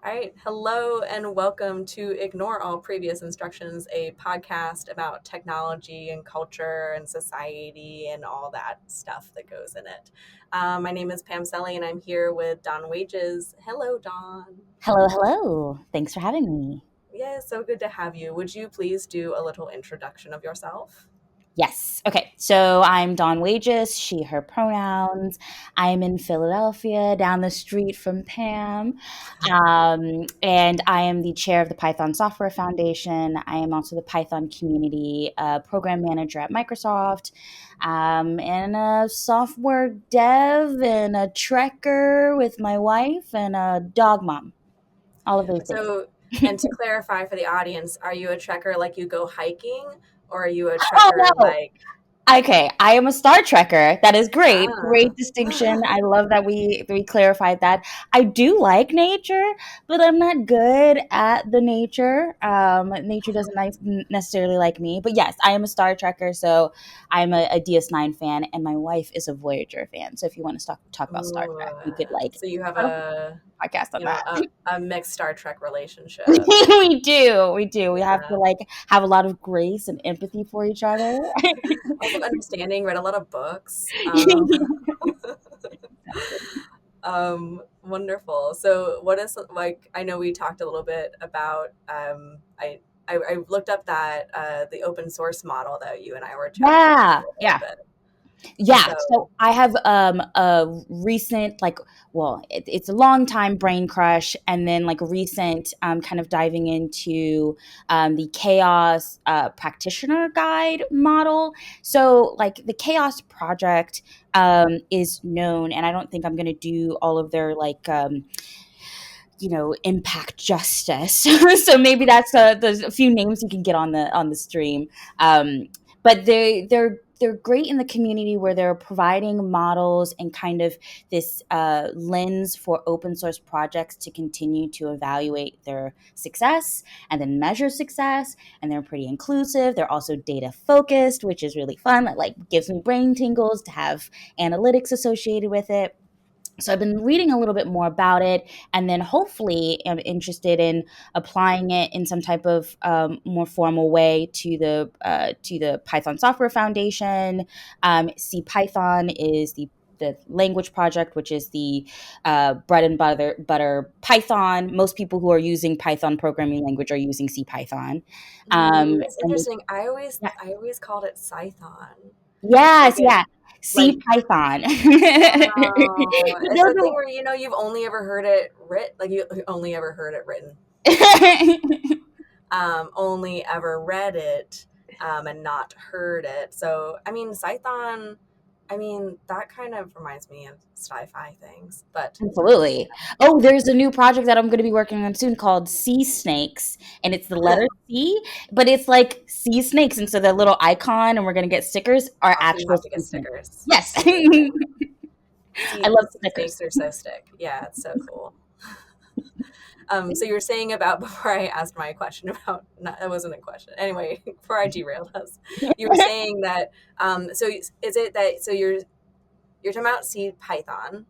All right. Hello and welcome to Ignore All Previous Instructions, a podcast about technology and culture and society and all that stuff that goes in it. My name is Pam and I'm here with Dawn Wages. Hello, Dawn. Hello, hello. Thanks for having me. Yeah, so good to have you. Would you please do a little introduction of yourself? Yes. Okay. So I'm Dawn Wages, she, her pronouns. I'm in Philadelphia, down the street from Pam. And I am the chair of the Python Software Foundation. I am also the Python community program manager at Microsoft, and a software dev and a trekker with my wife and a dog mom. All of those things. So, and to clarify for the audience, are you a trekker like you go hiking, or are you a Oh, trekker no. like, Okay, I am a Star Trekker. That is great. Great ah, distinction. I love that we clarified that. I do like nature, but I'm not good at the nature. Nature doesn't necessarily like me. But yes, I am a Star Trekker, so I'm a DS9 fan, and my wife is a Voyager fan. So if you want to talk about Star ooh, Trek, we could like so you have have a a podcast on that. a mixed Star Trek relationship. We do. We have to Yeah. like have a lot of grace and empathy for each other. Also understanding, read a lot of books. Wonderful. So what is like, I know we talked a little bit about, I looked up that, the open source model that you and I were chatting about a Yeah, little yeah. bit. Yeah, So, so I have a recent it's a long time brain crush, and then like a recent kind of diving into the chaos practitioner guide model. So like the chaos project is known, and I don't think I'm going to do all of their impact justice. So maybe that's there's a few names you can get on the stream. But they're great in the community where they're providing models and kind of this lens for open source projects to continue to evaluate their success and then measure success. And they're pretty inclusive. They're also data focused, which is really fun. That like gives me brain tingles to have analytics associated with it. So I've been reading a little bit more about it, and then hopefully am interested in applying it in some type of more formal way to the Python Software Foundation. C Python is the language project, which is the bread and butter Python. Most people who are using Python programming language are using C Python. it's And interesting. yeah. I always called it Python. Like Yes, it, yeah. C like, Python. oh, it's Those the thing where, you've only ever heard it like you only ever heard it written, are only ever read it, and not heard it. So, I mean, Scython, that kind of reminds me of sci-fi things, but Absolutely. Oh, there's a new project that I'm going to be working on soon called Sea Snakes, and it's the letter C, but it's like sea snakes, and so the little icon, and we're going to get stickers are also you actual have to get sea snakes. stickers. Yes, Amazing. I love Sea stickers. snakes are so stick. Yeah, it's so cool. So you were saying about before I asked my question about, not, that wasn't a question. Anyway, before I derailed us, you were saying that, so is it that, so you're talking about C Python,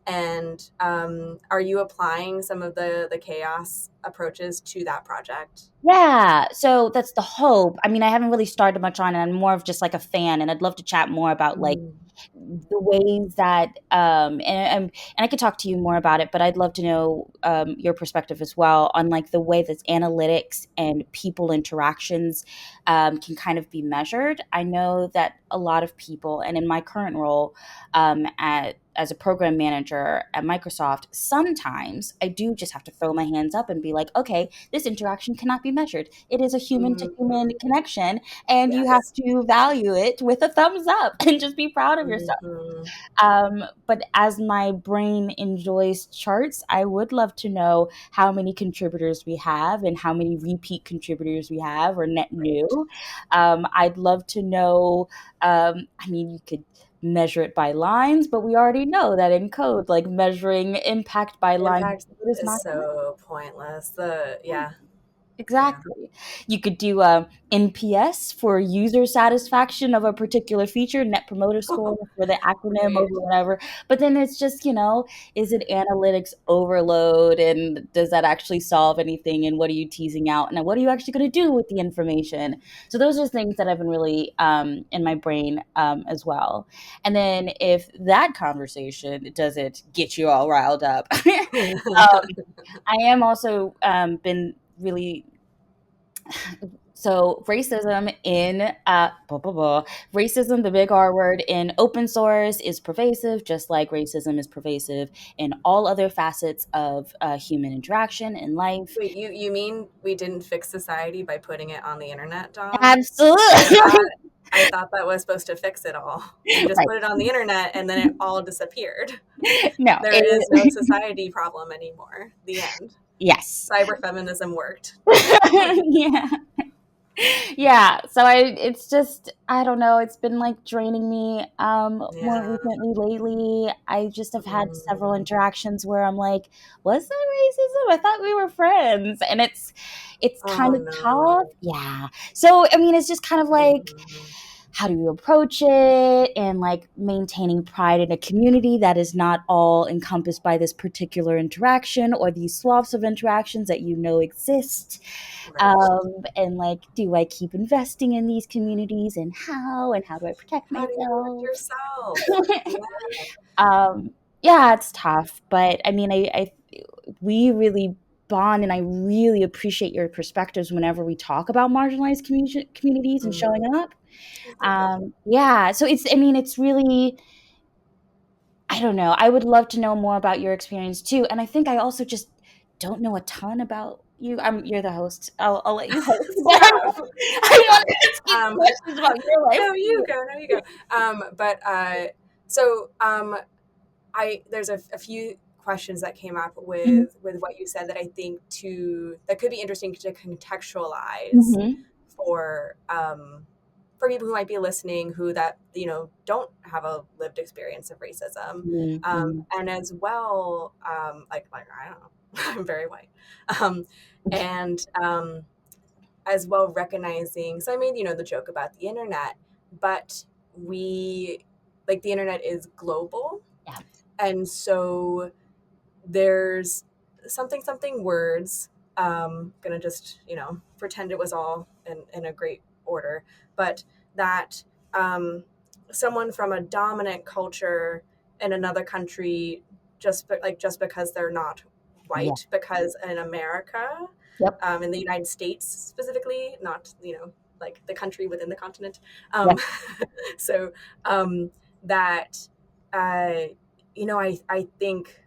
and are you applying some of the chaos approaches to that project? Yeah, so that's the hope. I mean, I haven't really started much on it. I'm more of just like a fan, and I'd love to chat more about like Mm, the ways that and I could talk to you more about it, but I'd love to know your perspective as well on like the way that analytics and people interactions can kind of be measured. I know that a lot of people, and in my current role as a program manager at Microsoft, sometimes I do just have to throw my hands up and be like, okay, this interaction cannot be measured. It is a human to human mhm. connection, and you have Yes. to value it with a thumbs up and just be proud of yourself. Mhm. But as my brain enjoys charts, I would love to know how many contributors we have and how many repeat contributors we have or net Right. new. I'd love to know. I mean, you could measure it by lines, but we already know that in code, like measuring impact by line Impact is is not good. so pointless. The Yeah. Yeah. Exactly. You could do NPS for user satisfaction of a particular feature, Net Promoter Score for the acronym or Right. whatever. But then it's just, is it analytics overload, and does that actually solve anything? And what are you teasing out? And what are you actually going to do with the information? So those are things that have been really in my brain as well. And then if that conversation doesn't get you all riled up, I am also been really so racism in racism, the big R word in open source is pervasive, just like racism is pervasive in all other facets of human interaction in life. Wait, you mean we didn't fix society by putting it on the internet, Dawn? I thought Absolutely. I thought that was supposed to fix it all. You just Right. put it on the internet and then it all disappeared. No. There is no society problem anymore. The end. Yes. Cyber feminism worked. Yeah. Yeah, so it's just, I don't know, it's been like draining me more Yeah. recently lately. I just have had several Mm. interactions where I'm like, was that racism? I thought we were friends. And it's kind Oh of tough. no. Yeah. So I mean, it's just kind of like, Mhm. how do you approach it, and like maintaining pride in a community that is not all encompassed by this particular interaction or these swaths of interactions that exist. Right. And like, do I keep investing in these communities, and how do I protect How do you protect myself? yourself? Yeah. um, yeah, it's tough, but I mean, we really bond, and I really appreciate your perspectives whenever we talk about marginalized communities and showing Mm. up. It's okay. Yeah, so I mean, it's really, I don't know. I would love to know more about your experience too. And I think I also just don't know a ton about you. You're the host. I'll let you host. But Stop. I Stop. want to ask you Um, questions about your life no, you too. go. No, you go. But so I there's a few questions that came up Mhm, with what you said that I think that could be interesting to contextualize mhm. for for people who might be listening who don't have a lived experience of racism, Mhm, mhm. and as well like I don't know I'm very white, um, and as well recognizing, so I made the joke about the internet, but we like the internet is global, Yeah, and so there's something words. Gonna just pretend it was all in a great order, but that someone from a dominant culture in another country, just because they're not yeah, white, because in America, yep, in the United States specifically, not like the country within the continent. yep, Um, so that uh, I think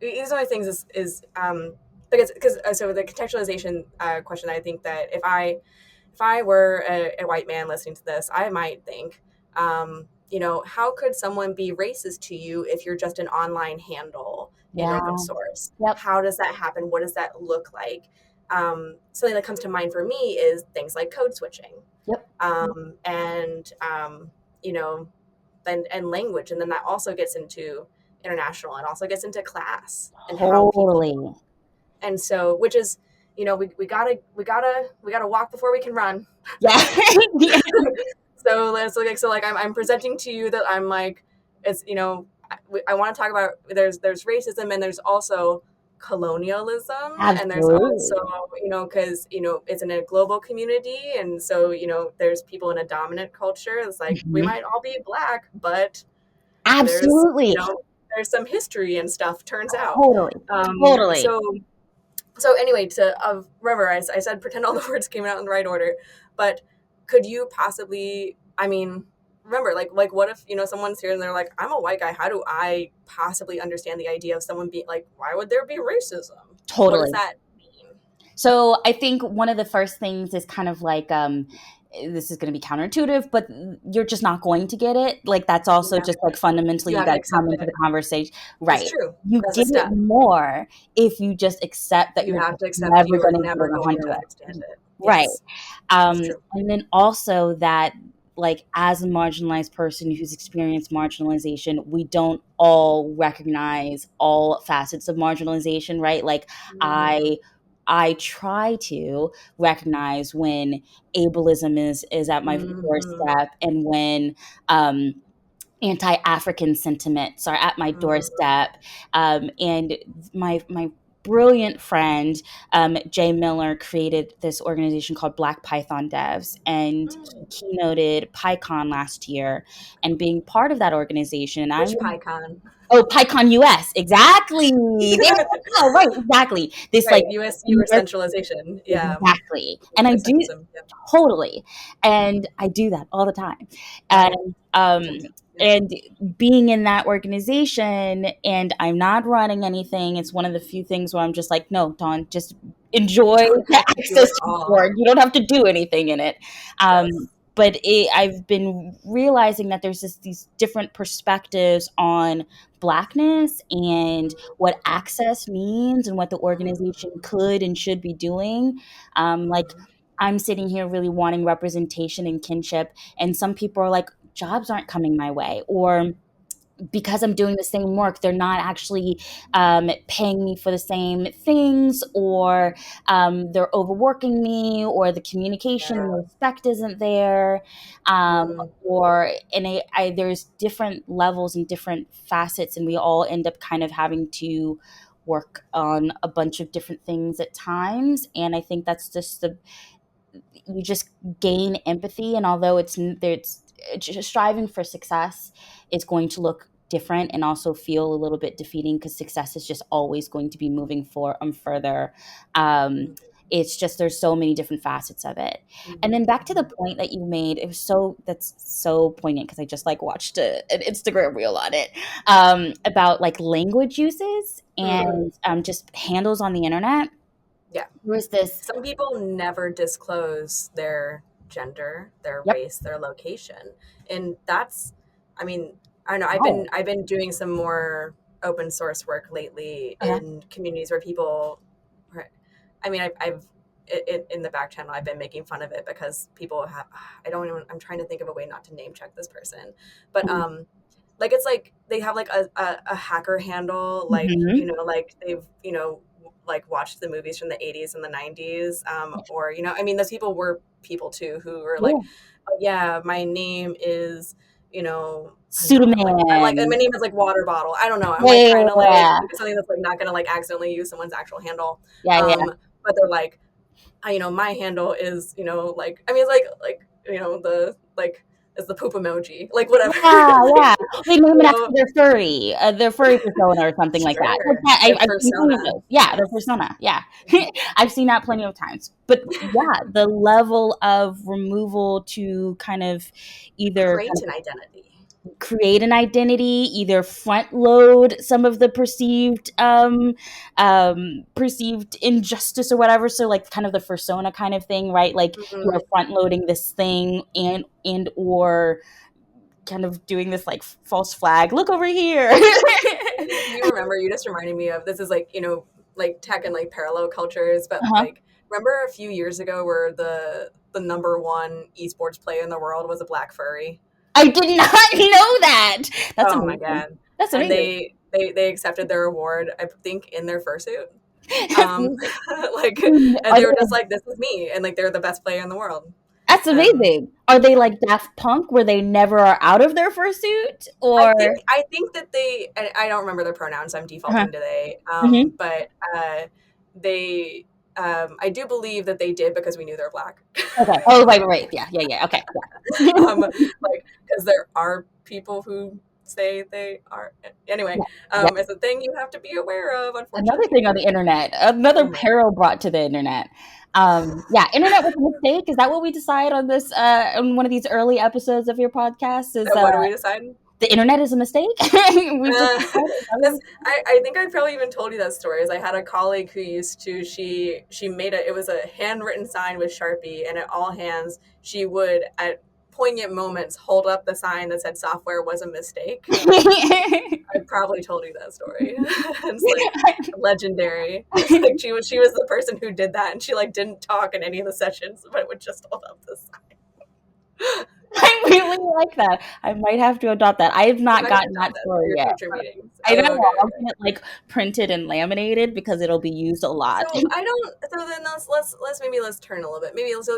these are my things is because so the contextualization question. I think that if I were a white man listening to this, I might think, how could someone be racist to you if you're just an online handle in open yeah, source? yep, How does that happen? What does that look like? Something that comes to mind for me is things like code switching, yep. and you know, and language, and then that also gets into international, and also gets into class and how people, Totally. and so which is we gotta walk before we can run. Yeah, yeah, So I'm presenting to you that I'm like, it's I want to talk about, there's racism, and there's also colonialism, and there's also, absolutely. because it's in a global community, and so there's people in a dominant culture. It's like we Mhm. might all be black, but there's Absolutely. there's some history and stuff, turns out. Totally. um Totally. so so anyway, to remember, I said pretend all the words came out in the right order, but could you possibly, I mean, remember, like what if someone's here and they're like, I'm a white guy, how do I possibly understand the idea of someone being like, why would there be racism? What does Totally. that mean? So I think one of the first things is kind of like, this is going to be counterintuitive, but you're just not going to get it. Like, that's also Yeah, just like fundamentally you you have got to to come accept into the it. conversation. It's Right. true. You That's a get it step. more if you just accept that You you're have just to accept never you are going to get never it going to 100. understand it. Right. Yes, it's true. And then also that, like, as a marginalized person who's experienced marginalization, we don't all recognize all facets of marginalization, right? Like, I Mhm. I try to recognize when ableism is at my Mhm. doorstep, and when anti-African sentiments are at my Mhm. doorstep. And my brilliant friend Jay Miller created this organization called Black Python Devs, and he Mm. keynoted PyCon last year. And being part of that organization, and I'm Which PyCon? oh, PyCon US, exactly. There we go. Right, exactly. This like Right, US North centralization. Yeah. exactly. And I US do centrism. Yep. totally. And I do that all the time. Right. And Yeah. and being in that organization, and I'm not running anything. It's one of the few things where I'm just like, no, Dawn, just You enjoy don't the have to do access it to the all. board. You don't have to do anything in it. Yes. But I've been realizing that there's these different perspectives on blackness and what access means and what the organization Mhm. could and should be doing. Like, Mhm. I'm sitting here really wanting representation and kinship, and some people are like, jobs aren't coming my way, or because I'm doing the same work, they're not actually paying me for the same things, or they're overworking me, or the communication and the Yeah. respect isn't there. Mhm. Or and there's different levels and different facets, and we all end up kind of having to work on a bunch of different things at times. And I think that's just you just gain empathy, and although it's just striving for success is going to look different and also feel a little bit defeating, because success is just always going to be moving further. um, Mhm. it's just there's so many different facets of it. And Mhm. then back to the Mhm. point that you made, that's so poignant, because I just like watched an Instagram reel on it, about like language uses Mhm. and just handles on the internet. Yeah. There was this. Some people never disclose their gender, their Yep. race, their location. And that's, I mean, I don't know, Oh. I've been doing some more open source work lately Uh-huh. in communities where people, I mean, I've in the back channel, I've been making fun of it because people have, I don't even, I'm trying to think of a way not to name check this person, but like it's like they have like a hacker handle, like, you Mhm. know, like they've, you know, like watched the movies from the 80s and the 90s, or, you know, I mean, those people were people too who were like, Yeah. oh, yeah, my name is, you know, I don't know, I'm like, my Pseudoman. name is like water bottle, I don't know, I'm Yeah, like yeah, trying to like yeah. think of something that's like not gonna like accidentally use someone's actual handle. Yeah, yeah. But they're like, you know, my handle is, you know, like, I mean, it's like, you know, the like is the poop emoji, like whatever. Yeah, Like, yeah. They name you it know, after their furry persona or something like that. Like sure, that, their I've seen plenty of persona, those. Yeah, their yes. persona. Yeah. I've seen that plenty of times. But yeah, the level of removal to kind of either Create an identity. create an identity, either front load some of the perceived injustice or whatever. So like kind of the persona kind of thing, right? Like you are Mhm. front loading this thing, and or kind of doing this like false flag. Look over here. You remember, you just reminded me of, this is like, you know, like tech and like parallel cultures, but Uh-huh. like, remember a few years ago where the number one esports player in the world was a black furry? I did not know that. That's Oh my amazing. god. That's And amazing. they accepted their award, I think, in their fursuit. Um, like, and Are they were just they, like, "This is me," and like they're the best player in the world. that's Um, amazing. Are they like Daft Punk, where they never are out of their fursuit? Or I think that they, I don't remember their pronouns. I'm uh-huh. defaulting to they. Hmm. But they, I do believe that they did because we knew they're black. Okay. Oh, right, right, right. Yeah, yeah, yeah. Okay. Yeah. Like, because there are people who say they are. Anyway, Yeah. Yeah. it's a thing you have to be aware of, Another thing on unfortunately. the internet, another Oh my peril brought to the internet. Yeah, internet was a mistake. Is that what we decide on this on one of these early episodes of your podcast? Is god. What do we decide? the internet is a mistake? We've just Uh, decided. Is that what this, we I think I probably even told you that story. Is I had a colleague who used to, she made it was a handwritten sign with Sharpie, and at all hands she would at poignant moments hold up the sign that said software was a mistake. decided? I probably told you that story. It's like legendary. It's like she was the person who did that, and she like didn't talk in any of the sessions, but would just hold up the sign. I really like that. I might have to adopt that. I have You not might have to gotten adopt that that for story your yet, future but meetings. I know Oh, okay, I'll okay. get it, like, printed and laminated because it'll be used a lot. So I don't. So then let's maybe let's turn a little bit. Maybe let's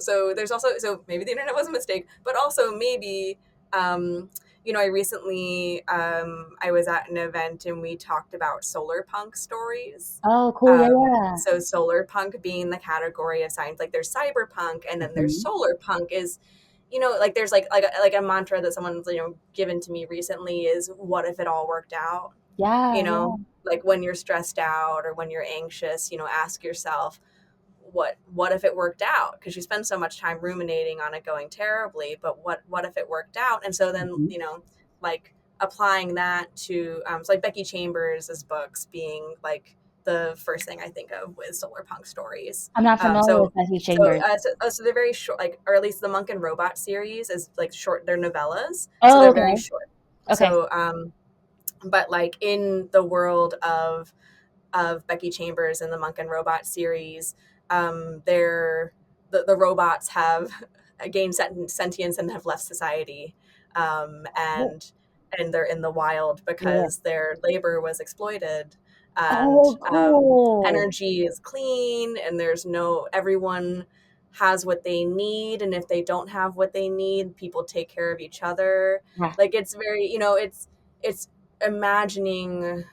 so there's also so maybe the internet was a mistake, but also maybe um, I recently I was at an event and we talked about solar punk stories. Oh, cool. Yeah, yeah. So solar punk being the category of science, like there's cyberpunk and then there's Mhm. solar punk is like there's like a mantra that someone's given to me recently is what if it all worked out, you Yeah, know yeah. like when you're stressed out or when you're anxious, ask yourself what if it worked out, because you spend so much time ruminating on it going terribly, but what if it worked out. And so then Mhm. like applying that to so like Becky Chambers' books being like the first thing I think of with solar punk stories. I'm not um, familiar with so Becky so, Chambers. so they're very short, like, or at least the Monk and Robot series is like short. They're novellas, so Oh, they're very okay. short. Okay. So but like in the world of Becky Chambers and the Monk and Robot series, they're the robots have gained sentience and have left society, Cool. and they're in the wild Yeah, yeah. because their labor was exploited, and Oh, cool. energy is clean, and there's no everyone has what they need, and if they don't have what they need, people take care of each other. Yeah. Like it's very, it's imagining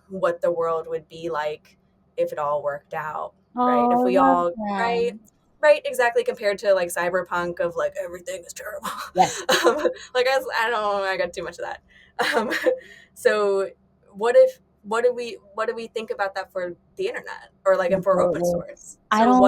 what the world would be like if it all worked out, right? If Oh, we I love all, right, that. right, exactly, compared to like cyberpunk of like everything is terrible. Yes. Like I don't know, I got too much of that. Um, so what if what do we think about that for the internet or like for open Absolutely. source? I So don't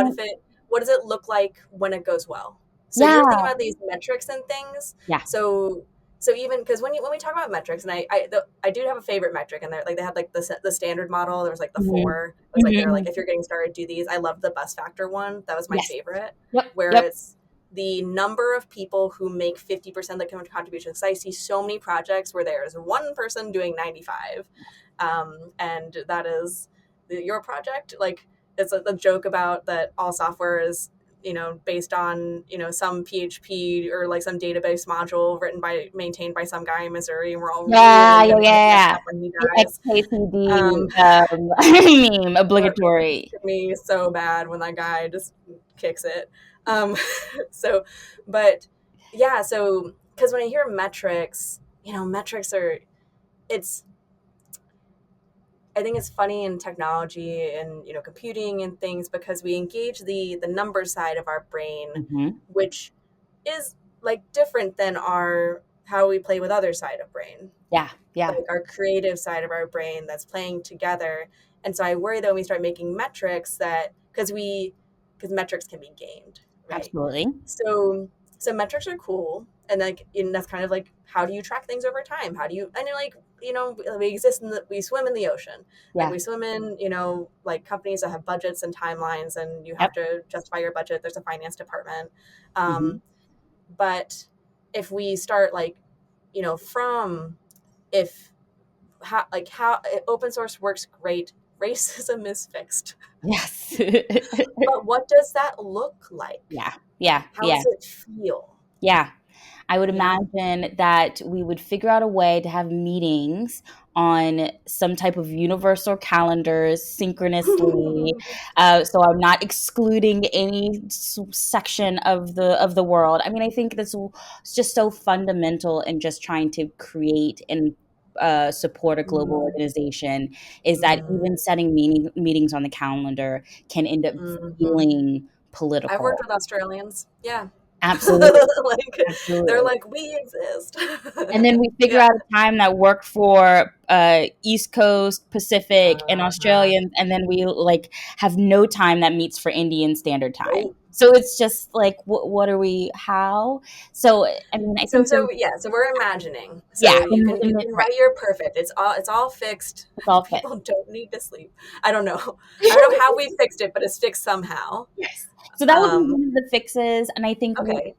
what does it look like when it goes well? So you're thinking Yeah. about these metrics and things. Yeah. So even because when we talk about metrics, and I do have a favorite metric, and they had like the standard model. There was like the Mhm. four. It was like Mhm, they're like mhm. if you're getting started, do these. I love the bus factor one. That was my Yes. favorite, Yep, where yep. it's the number of people who make 50% of the contribution. Because I see so many projects where there's one person doing 95, and that is your project. Like it's a joke about that all software is based on some PHP or like some database module written by maintained by some guy in Missouri, and we're all Yeah, really yeah, gonna yeah, get messed yeah. up when he The dies. XKCD, Um, meme, that gets obligatory. to me so bad when that guy just kicks it. Um, so, but yeah, so because when I hear metrics, metrics are it's I think it's funny in technology and computing and things because we engage the number side of our brain, Mhm. which is like different than our how we play with other side of brain, Yeah, yeah. like our creative side of our brain that's playing together. And so I worry that when we start making metrics that because metrics can be gamed, right? Absolutely. So metrics are cool, and like that's kind of like how do you track things over time? How do you and you're like we exist we swim in the ocean, like Yeah. we swim in like companies that have budgets and timelines, and you have Yep. to justify your budget. There's a finance department, Mhm. um, but if we start like from if how open source works great, racism is fixed, Yes. but what does that look like? Yeah, yeah, How yeah, does it feel? yeah. I would you know imagine that we would figure out a way to have meetings on some type of universal calendars synchronously, so I'm not excluding any section of the world. I mean, I think that's just so fundamental in just trying to create and support a global Mhm, organization is that mhm, even setting meetings on the calendar can end up mhm. feeling I've worked political. with Australians. Yeah. Absolutely, Like they're absolutely. like, we exist. And then we figure Yeah. out a time that worked for East Coast, Pacific, and Uh-huh. Australians, and then we like have no time that meets for Indian Standard Time. Nope. So it's just like, what are we? How? So I mean, I think So yeah, so we're imagining. yeah, So you can right, write your perfect. It's all fixed. it's all fit. People don't need to sleep. I don't know. I don't know how we fixed it, but it's fixed somehow. Yes. So that would be Um, one of the fixes, and I think okay.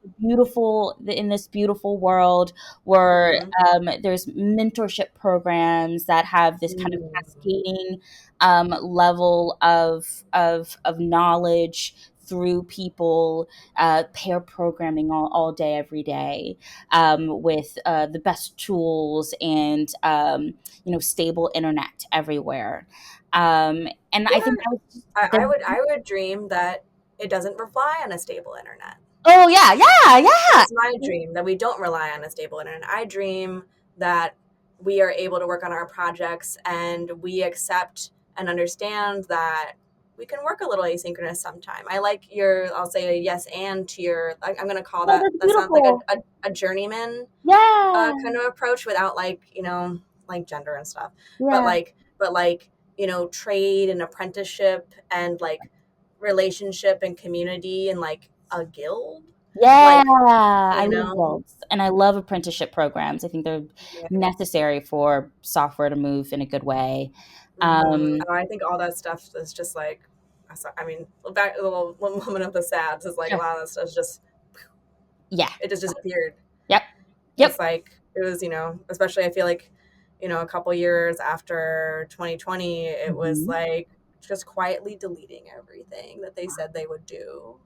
in this beautiful world where Hmm. there's mentorship programs that have this kind of Mm. cascading level of knowledge through people, pair programming all day, every day, with the best tools and, stable internet everywhere. And I Yeah, think that was I the I would dream that it doesn't rely on a stable internet. oh yeah, yeah, yeah. That's my dream, that we don't rely on a stable internet. I dream that we are able to work on our projects and we accept and understand that we can work a little asynchronous sometime. I like your, I'll say a yes and to your, I'm going to call Oh, that, that's that sounds like beautiful. a journeyman Yeah, kind of approach without like, like gender and stuff. But yeah, like, trade and apprenticeship and like relationship and community and like a guild. yeah. Like, I you love know, those, and I love apprenticeship programs. I think they're yeah. necessary for software to move in a good way. Mm-hmm. Um, I think all that stuff is just like, I mean, back the little moment of the sads is like a sure. lot of that stuff is just, Yeah. it just disappeared. Yep. It's Yep. like, it was, especially I feel like, a couple years after 2020, it was Mhm. like just quietly deleting everything that they said they would do.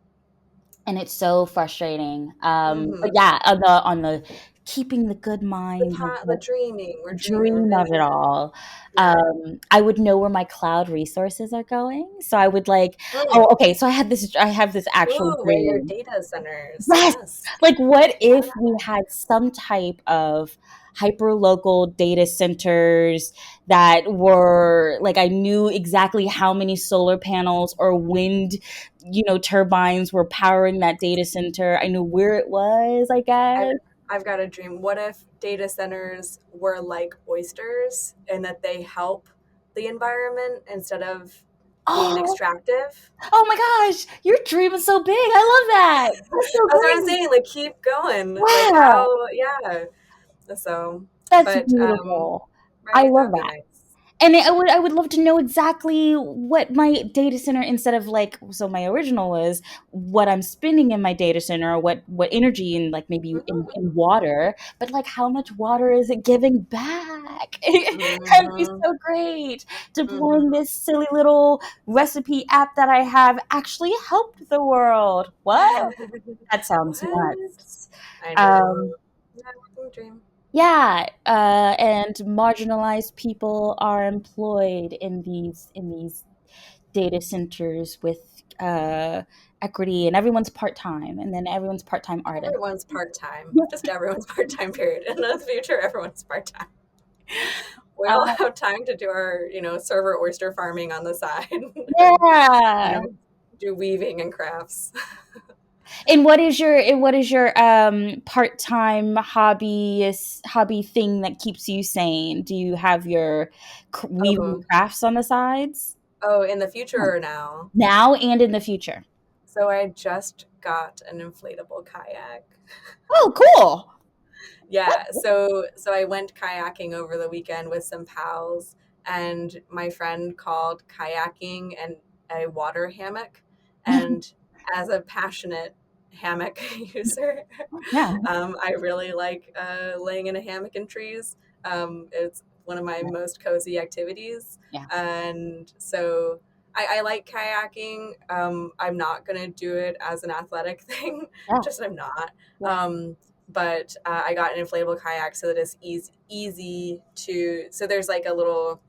And it's so frustrating. But Mm-hmm. yeah, on the keeping the good mind, The dreaming, we're dreaming, we're dream of dreaming. it all. Yeah. I would know where my cloud resources are going. So I would like, Mm. oh, okay. So I have this actual Ooh, where your dream. data centers. Yes. Yes. Like, what Yeah. if we had some type of hyper local data centers that were like, I knew exactly how many solar panels or wind, turbines were powering that data center. I knew where it was, I I've, guess. I've got a dream. What if data centers were like oysters and that they help the environment instead of being Oh, extractive? oh my gosh, your dream is so big. I love that. That's so That's what I'm great. saying. Like, keep going. Like, Wow, how, yeah. So, that's but, beautiful. I right, that love would be that. nice. And I would love to know exactly what my data center, instead of like, so my original was what I'm spending in my data center, or what energy, and like maybe in Mm-hmm, water, but like how much water is it giving back? That'd be mm-hmm, so great. mm-hmm. Deploying this silly little recipe app that I have actually helped the world. What? That sounds What? nuts. I know. Um, Yeah, working dream. yeah, and marginalized people are employed in these data centers with equity, and everyone's part time, and then everyone's part time artist. Everyone's part time. Just everyone's part time, period. In the future, everyone's part time. We all Uh, have time to do our, server oyster farming on the side and, you yeah. know, do weaving and crafts. And what is your part time hobby thing that keeps you sane? Do you have your weaving Oh, crafts on the sides oh, in the future or now? now and in the future? So I just got an inflatable kayak. Oh, cool. Yeah, so I went kayaking over the weekend with some pals, and my friend called kayaking and a water hammock. And as a passionate hammock user, Yeah. I really like laying in a hammock in trees. It's one of my most cozy activities, Yeah. and so I like kayaking. I'm not gonna do it as an athletic thing, Yeah. just I'm not. Yeah. Um, but I got an inflatable kayak so that it's easy to. So there's like a little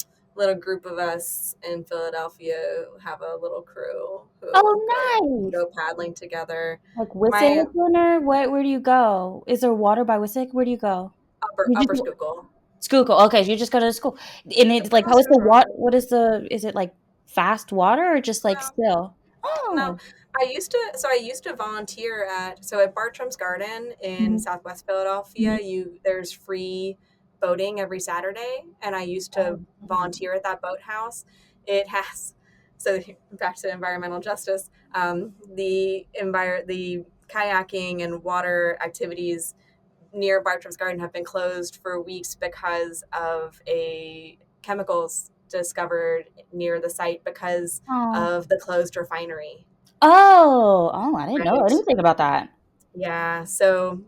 group of us in Philadelphia who have a little crew who Oh, nice. go paddling together. Like My Wisick dinner? Where do you go? Is there water by Wisick? Where do you go? upper You just upper Schuylkill. Schuylkill. Okay, so you just go to school. And it's like, how is the water? What is it like, fast water or just like No, still? no. Oh. I used to volunteer at Bartram's Garden in Mhm. Southwest Philadelphia. Mhm. There's free boating every Saturday, and I used to volunteer at that boathouse. It has so back to environmental justice. The kayaking and water activities near Bartram's Garden have been closed for weeks because of a chemicals discovered near the site because Oh. of the closed refinery. Oh, I didn't know. I Right. didn't think about that. Yeah. So,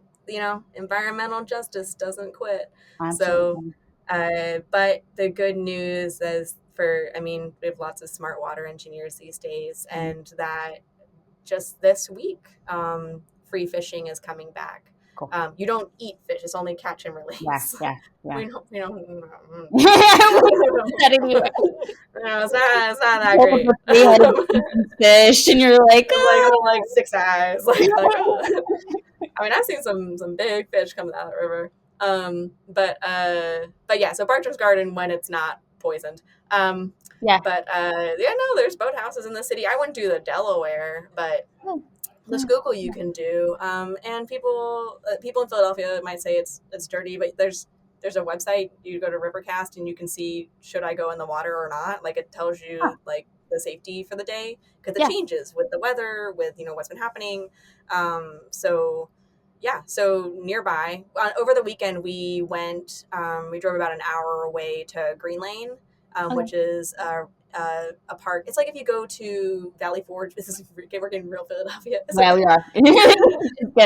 environmental justice doesn't quit. So, Absolutely. but the good news is we have lots of smart water engineers these days, Mhm. and that just this week, free fishing is coming back. Cool. You don't eat fish; it's only catch and Yeah, release. yeah, yeah. We don't. We said anyway. No, it's not that All the great. three-headed fish, and you're like, Like ah. all like six eyes, I mean, I've seen some big fish coming out of the river. But yeah, so Bartram's Garden when it's not poisoned. Um, Yeah. but yeah, no, there's boathouses in the city. I wouldn't do the Delaware, but Oh, the yeah. Schuylkill you can do. And people in Philadelphia might say it's dirty, but there's a website. You go to Rivercast and you can see should I go in the water or not. Like it tells Huh. you like the safety for the day because it Yeah. changes with the weather, with what's been happening. So yeah, so nearby over the weekend we went. We drove about an hour away to Green Lane, Okay. which is a park. It's like if you go to Valley Forge. This is we're getting real Philadelphia. It's Yeah, we okay.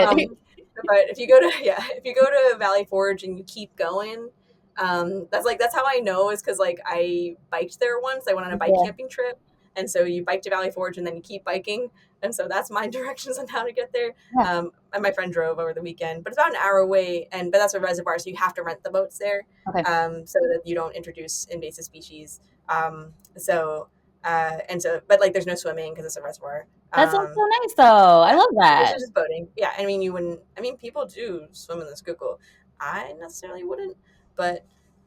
are. Um, Good. but if you go to if you go to Valley Forge and you keep going, that's how I know is because like I biked there once. I went on a bike Yeah. camping trip, and so you bike to Valley Forge and then you keep biking, and so that's my directions on how to get there. Yeah. And my friend drove over the weekend, but it's about an hour away, but that's a reservoir, so you have to rent the boats there, Okay. so that you don't introduce invasive species. So and so, but like there's no swimming because it's a reservoir. That sounds Um, so nice, though. I yeah, love it's that. just boating. Yeah, I mean, you wouldn't. I mean, people do swim in the Schuylkill. I necessarily wouldn't, but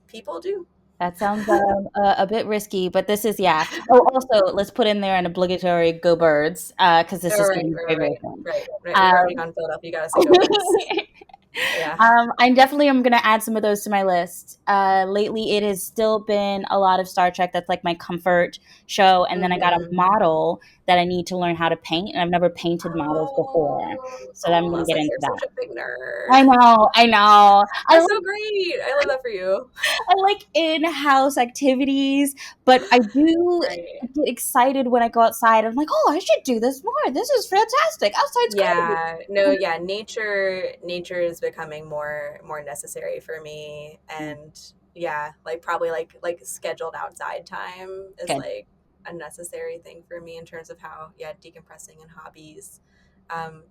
people do. That sounds a bit risky, but this is, yeah. Oh, also, let's put in there an obligatory go birds, because this All is right, going to be right, very, right, very fun. right. We've already gone Philadelphia. You gotta say go birds. Yeah. I definitely am going to add some of those to my list. Lately, it has still been a lot of Star Trek. That's like my comfort show. And then I got a Mm-hmm. model that I need to learn how to paint, and I've never painted models before, so I'm going to It's get like into you're that. such a big I nerd. know, I know. That's so great. I love that for you. I like in-house activities, but I do Right. get excited when I go outside. I'm like, oh, I should do this more. This is fantastic. Outside's crazy. Yeah, no, yeah, nature is becoming more necessary for me, Mm, and yeah, like probably like scheduled outside time is good. like a necessary thing for me in terms of how, yeah, decompressing and hobbies, and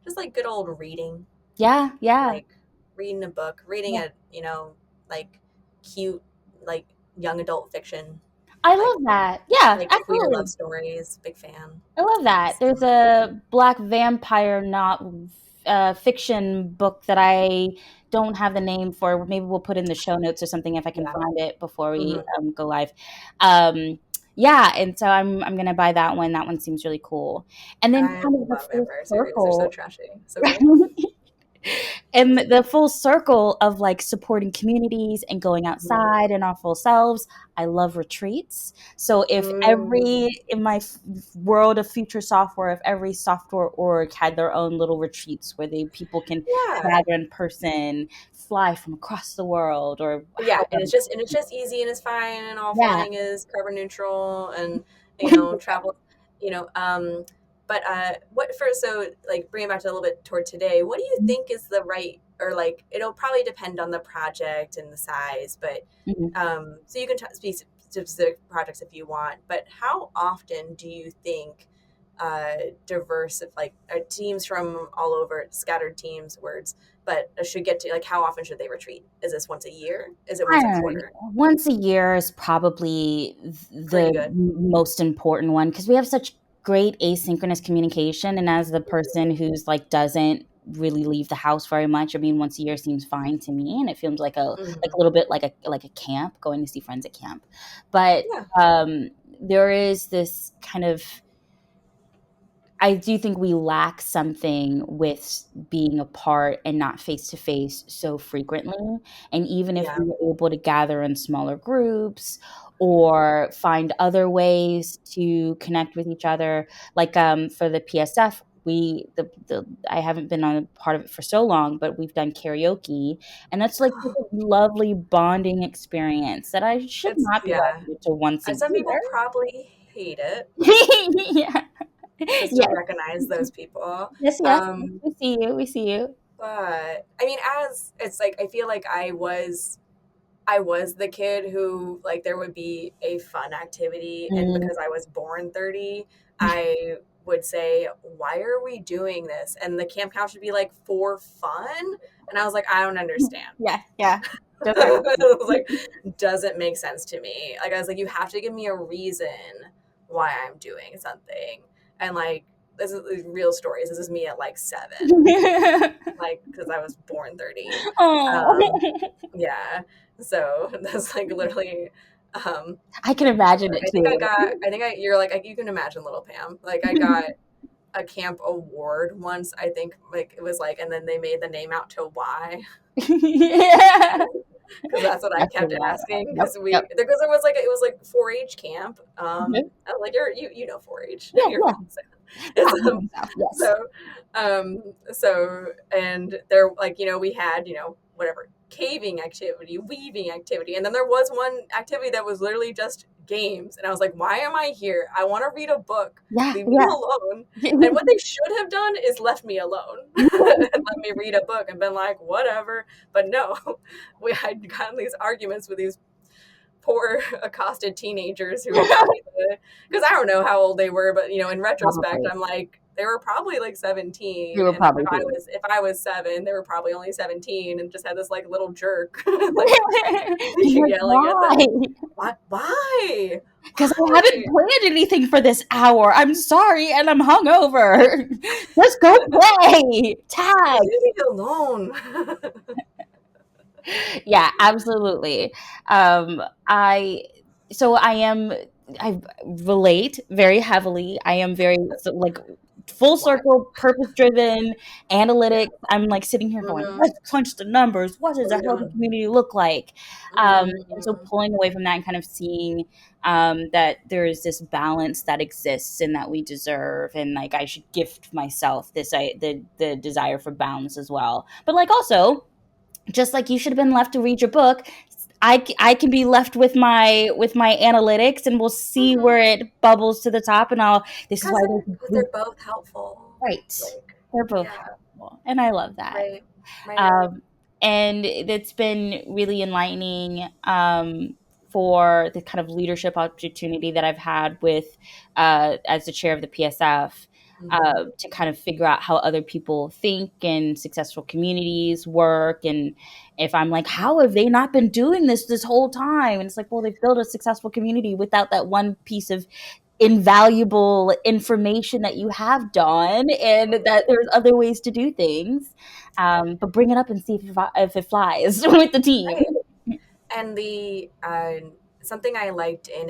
just like good old reading, Yeah, yeah, like reading a book, reading yeah. a like cute like young adult fiction, I like love that. Yeah, like queer love absolutely. stories, big fan. I love that. So, There's a black vampire not fiction book that I don't have the name for. Maybe we'll put in the show notes or something if I can yeah. find it before we Hmm. go live. Um, yeah, and so I'm gonna buy that one. That one seems really cool. And then I kind of the love full vampire series. They're so circle. trashy. So good. And the full circle of like supporting communities and going Mhm. outside and our full selves. I love retreats. So if Mm. every in my world of future software, if every software org had their own little retreats where they people can Yeah. gather in person, fly from across the world, or Yeah, and however. it's just easy and it's fine and all Yeah. flying is carbon neutral and travel, you know, but what for so like bringing it back to a little bit toward today, what do you think is the right or like it'll probably depend on the project and the size, but Mhm. so you can speak to specific projects if you want, but how often do you think diverse of like teams from all over scattered teams words but should get to like how often should they retreat? Is this once a year? Is it I once a don't know. quarter? Once a year is probably Pretty the good. most important one because we have such great asynchronous communication. And as the person who's like doesn't really leave the house very much, I mean, once a year seems fine to me, and it feels like a Hmm. little bit like a camp, going to see friends at camp. But Yeah. um, there is this kind of I do think we lack something with being apart and not face to face so frequently. And even if Yeah. we were able to gather in smaller groups or find other ways to connect with each other, like for the PSF, I haven't been on a part of it for so long, but we've done karaoke, and that's like such a lovely bonding experience that I should It's not be yeah. limited to once a Some people year. probably hate it, Yeah. just to Yes. recognize those people. Yes, yes. Um, We see you. We see you. but I mean, as it's like I feel like I was the kid who like there would be a fun activity, and Mm, because I was born 30, I would say, "Why are we doing this?" And the camp counselor would be like, "For fun." And I was like, "I don't understand." Yeah, yeah. Doesn't I make was like, doesn't make sense to me. Like, I was like, you have to give me a reason why I'm doing something. And like, this is real stories. This is me at like 7, sense. like, because I was born 30. Oh, Um, yeah. So that's like literally, I can imagine it too. you're like, you can imagine little Pam. Like, I got a camp award once, I think, like, it was like, and then they made the name out to Y, Yeah. because that's what I That's the kept one. asking, Yep, yep. because it was like 4-H camp. Mhm. I was like, you know 4-H, Yeah, you're yeah, from South. yeah. It's, I'm from South, yes. so and there, like, we had, whatever, caving activity, weaving activity, and then there was one activity that was literally just games, and I was like, why am I here? I want to read a book. Yeah, Leave me yeah. alone. And what they should have done is left me alone and let me read a book and been like, whatever. But no, we had gotten these arguments with these poor accosted teenagers who were probably, because I don't know how old they were, but in retrospect, Probably. I'm like, they were probably like You 17, were and probably too. if I was 7, they were probably only 17, and just had this like little jerk like You're like, yelling at why? them. Why? Because I haven't Why? planned anything for this hour. I'm sorry, and I'm hungover. Just go play tag. Leave me alone. Yeah, absolutely. I so I relate very heavily. I am very like full Why? circle, purpose driven, Yeah. analytics. I'm like sitting here going, Mm-hmm. let's punch the numbers. What does What are a we healthy doing? community look like? And so Mm-hmm. pulling away from that and kind of seeing that there is this balance that exists and that we deserve, and like I should gift myself the desire for balance as well. But like also just like you should have been left to read your book, I can be left with my analytics, and we'll see Mm-hmm. where it bubbles to the top, and I'll this is Because why there's a they're group. both helpful. Right, Like, they're both yeah, helpful, and I love that. right, right. um, and it's been really enlightening, for the kind of leadership opportunity that I've had with as the chair of the PSF, Mm-hmm. to kind of figure out how other people think and successful communities work. And if I'm like, how have they not been doing this whole time? And it's like, well, they've built a successful community without that one piece of invaluable information that you have done, and that there's other ways to do things. But bring it up and see if it flies with the team. Right. And the something I liked in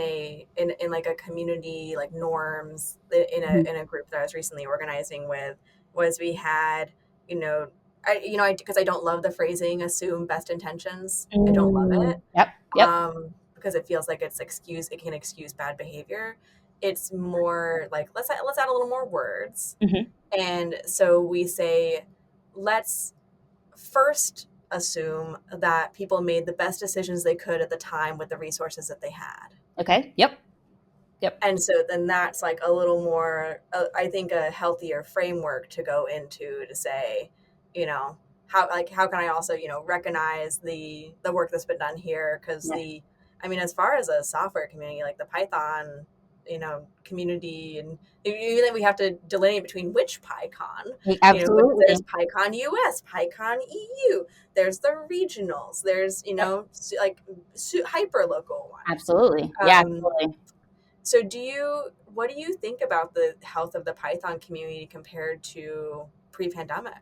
like a community, like norms, Mhm. in a group that I was recently organizing with, was we had, you know I because I don't love the phrasing assume best intentions. I don't love it, Yep, yep. because it feels like it can excuse bad behavior. It's more like, let's add a little more words. Hmm. And so we say, let's first assume that people made the best decisions they could at the time with the resources that they had. Okay, yep, yep. And so then that's like a little more, I think, a healthier framework to go into, to say, you know, how can I also, recognize the work that's been done here? Because Yeah, I mean, as far as a software community, like the Python, community, and even we have to delineate between which PyCon, because there's absolutely, PyCon US, PyCon EU, there's the regionals, there's, yep, like hyper local ones. absolutely, yeah, Um, absolutely. so what do you think about the health of the Python community compared to pre-pandemic?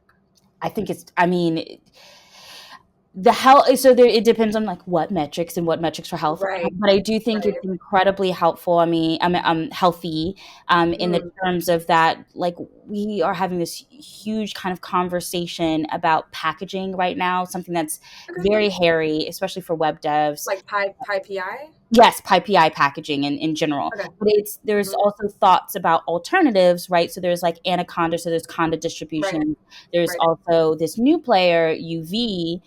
I think it's. I mean, the health, so there, it depends on like what metrics and what metrics for health, Right, but I do think it's right. incredibly helpful. I mean, healthy, in the Mm, terms of that, like we are having this huge kind of conversation about packaging right now, something that's okay. very hairy, especially for web devs. Like PyPI? Yes, PI packaging in general, Okay. but it's there's Hmm. also thoughts about alternatives, right? So there's like Anaconda, so there's Conda Right, distribution. There's right. also this new player UV,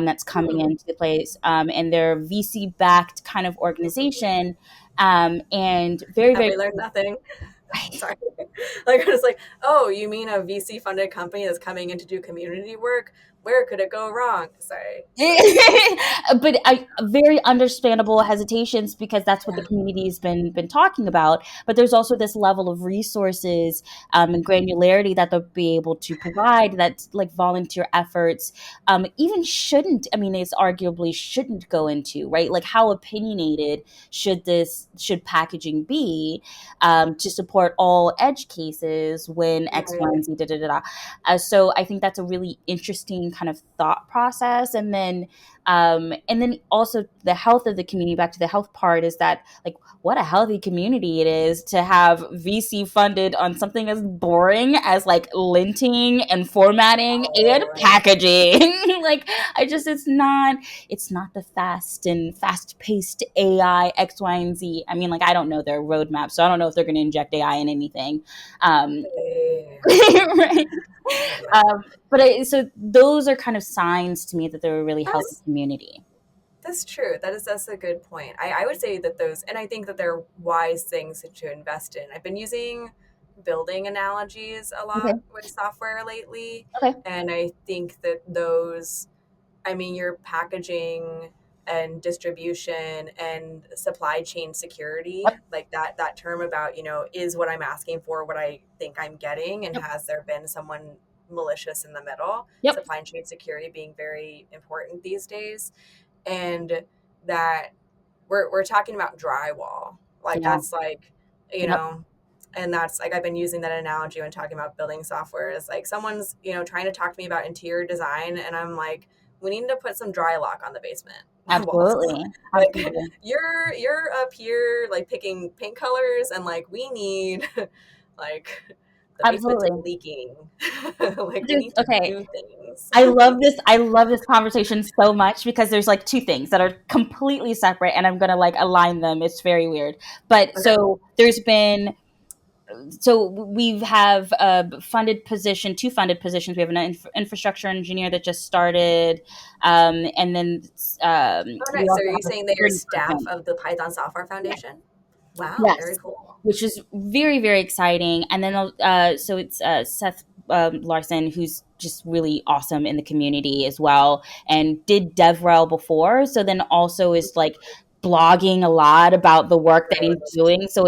that's coming Hmm. into the place, and they're VC backed kind of organization, and very Have very we learned nothing? right. Sorry. Like, I was like, oh, you mean a VC funded company that's coming in to do community work? where could it go wrong? Sorry. But very understandable hesitations because that's what the Yeah. community has been talking about. But there's also this level of resources and granularity that they'll be able to provide. That like volunteer efforts even shouldn't. I mean, it's arguably shouldn't go into right. Like how opinionated should packaging be to support all edge cases when X, Y, Right. and Z da da da da. So I think that's a really interesting kind of thought process. And then also the health of the community. Back to the health part is that like what a healthy community it is to have VC funded on something as boring as like linting and formatting and Oh, right. packaging. Like I just it's not the fast paced AI X, Y, and Z. I mean, like I don't know their roadmap, so I don't know if they're going to inject AI in anything. Um, Yeah. right. Yeah. So those are kind of signs to me that they're a really healthy That's community. that's true. That's a good point. I would say that those, and I think that they're wise things to invest in. I've been using building analogies a Okay. lot with software lately, Okay. and I think that those, I mean, your packaging and distribution and supply chain security, Yep. like that term about, is what I'm asking for what I think I'm getting, and Yep. has there been someone malicious in the middle? Yep. Supply chain security being very important these days, and that we're talking about drywall. Like Yeah. that's like, you Yep. know, and that's like I've been using that analogy when talking about building software. Is like someone's, trying to talk to me about interior design, and I'm like, we need to put some dry lock on the basement walls. Absolutely. Like Absolutely. you're up here like picking paint colors, and like we need like the basement is Absolutely. leaking. Like we There's, need to okay. do things. I love this. I love this conversation so much because there's like two things that are completely separate, and I'm gonna like align them. It's very weird, but Okay. we have a two funded positions. We have an infrastructure engineer that just started, and then Oh, we nice. So are also you have a saying that you're security staff person. of the Python Software Foundation? Wow, very Yes, cool. which is very, very exciting. And then, so it's Seth Larson, who's just really awesome in the community as well, and did DevRel before. So then also is like blogging a lot about the work that he's Right. doing. So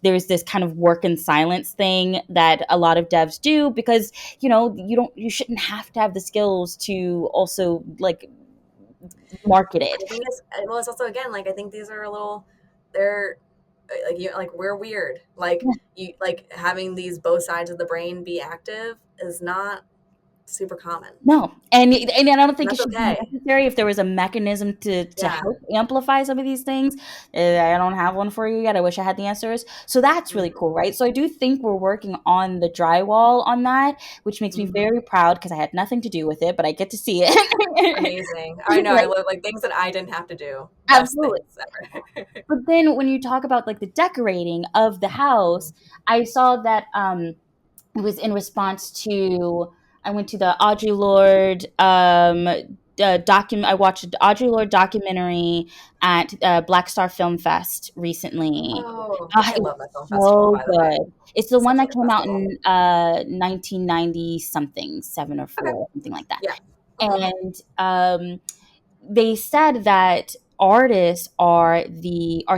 there's this kind of work in silence thing that a lot of devs do because you shouldn't have to have the skills to also like market it. I think it's also again like I think these are a little they're like we're weird. Like you like having these both sides of the brain be active is not super common. No, and I don't And think it that's should be okay. necessary if there was a mechanism to Yeah. help amplify some of these things. I don't have one for you yet. I wish I had the answers. So that's really cool, right? So I do think we're working on the drywall on that, which makes me Mm-hmm. very proud because I had nothing to do with it, but I get to see it. Amazing. I know. I Right, love like things that I didn't have to do. Best absolutely. things ever. But then when you talk about like the decorating of the house, I saw that it was in response to I went to the Audre Lorde I watched an Audre Lorde documentary at Black Star Film Fest recently. Oh, I It love was that film festival, so by the way. good. It's the one Such a that good came out festival. in 1990 something, 7 or 4, Okay. something like that. Yeah. Hmm. And they said that artists are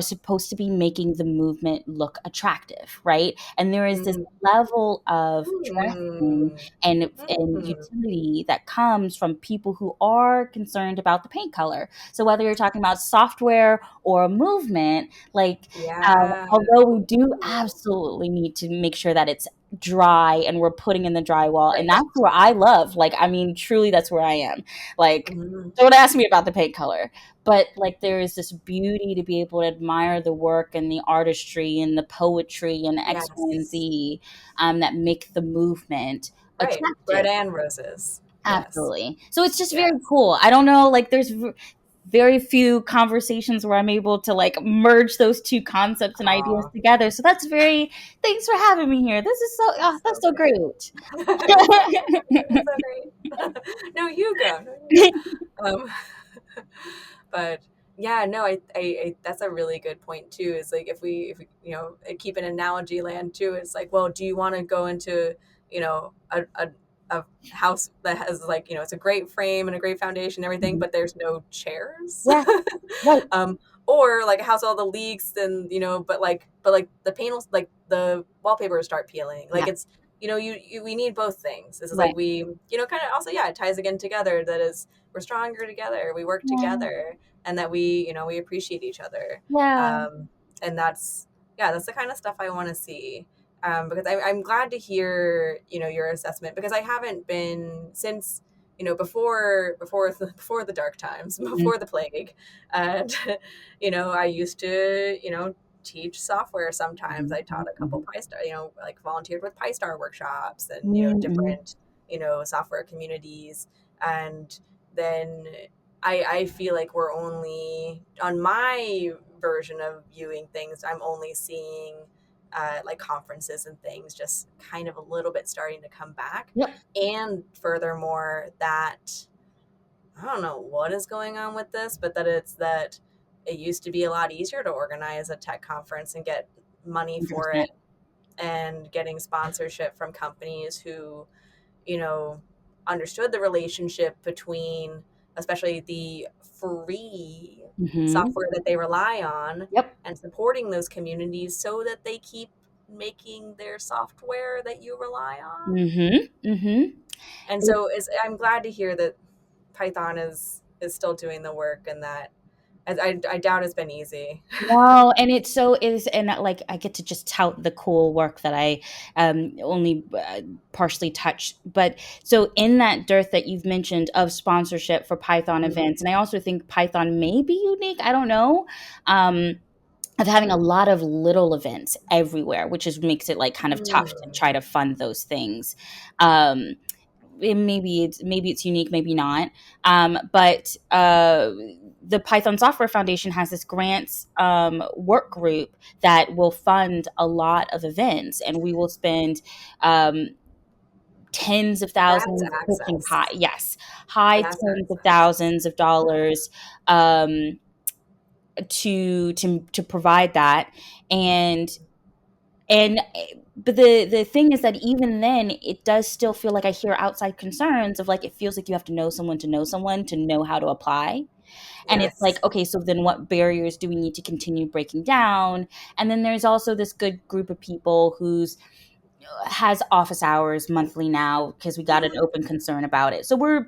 supposed to be making the movement look attractive, right? And there is this Mm. level of dressing Mm. and Mm. utility that comes from people who are concerned about the paint color. So whether you're talking about software or a movement, like Yeah. although we do Ooh. absolutely need to make sure that it's dry and we're putting in the drywall, and Right. that's where I love. Like, I mean, truly, that's where I am. Like, Mhm. don't ask me about the paint color, but like there is this beauty to be able to admire the work and the artistry and the poetry and X, Y, and Yes. Z that make the movement Right. Bread attractive. and roses. Yes. Absolutely. So it's just very Yes. cool. I don't know, like there's very few conversations where I'm able to like merge those two concepts and ideas Aw, together. So that's very, thanks for having me here. This is that's that's so so great. great. It's so great. It's so great. No, you go. No, you go. But yeah, no, that's a really good point too. Is like if we keep an analogy land too. It's like, well, do you want to go into a a house that has like, it's a great frame and a great foundation and everything, Mhm. but there's no chairs. Yeah, right. um, or like a house with all the leaks and but like the panels, like the wallpaper start peeling. Like Yeah, it's, we need both things. This is like right. we, kind of also, yeah, it ties again together. That is, we're stronger together. We work Yeah, together, and that we appreciate each other. yeah. Um, and that's, yeah, that's the kind of stuff I want to see. Because I'm glad to hear, your assessment, because I haven't been since, before the dark times, Mhm, before the plague, and I used to, teach software. Sometimes mhm, I taught mhm, a couple mhm. PyStar, like volunteered with PyStar workshops and Mhm, different software communities, and then I feel like we're only on my version of viewing things. I'm only seeing like conferences and things just kind of a little bit starting to come back, yep, and furthermore that I don't know what is going on with this, but that it used to be a lot easier to organize a tech conference and get money for 100%. it, and getting sponsorship from companies who, you know, understood the relationship between, especially the free Mhm. software that they rely on, Yep. and supporting those communities so that they keep making their software that you rely on. Mhm, mhm. And so I'm glad to hear that Python is still doing the work, and that I doubt it's been easy. No, and it's so is and, like, I get to just tout the cool work that I, only, partially touch, but so in that dearth that you've mentioned of sponsorship for Python Mhm. events, and I also think Python may be unique, I don't know, um, of having a lot of little events everywhere, which is makes it, like, kind of tough to Mm. try to fund those things. Um, maybe it's unique, maybe not. But the Python Software Foundation has this grants work group that will fund a lot of events, and we will spend um, tens of That's thousands, pushing access. high, yes, high That's tens of access. thousands of dollars um, to provide that, and and but the thing is that even then, it does still feel like I hear outside concerns of, like, it feels like you have to know how to apply. And it's like, Yes. okay, so then what barriers do we need to continue breaking down? And then there's also this good group of people who's has office hours monthly now because we got an Mhm. open concern about it. So we're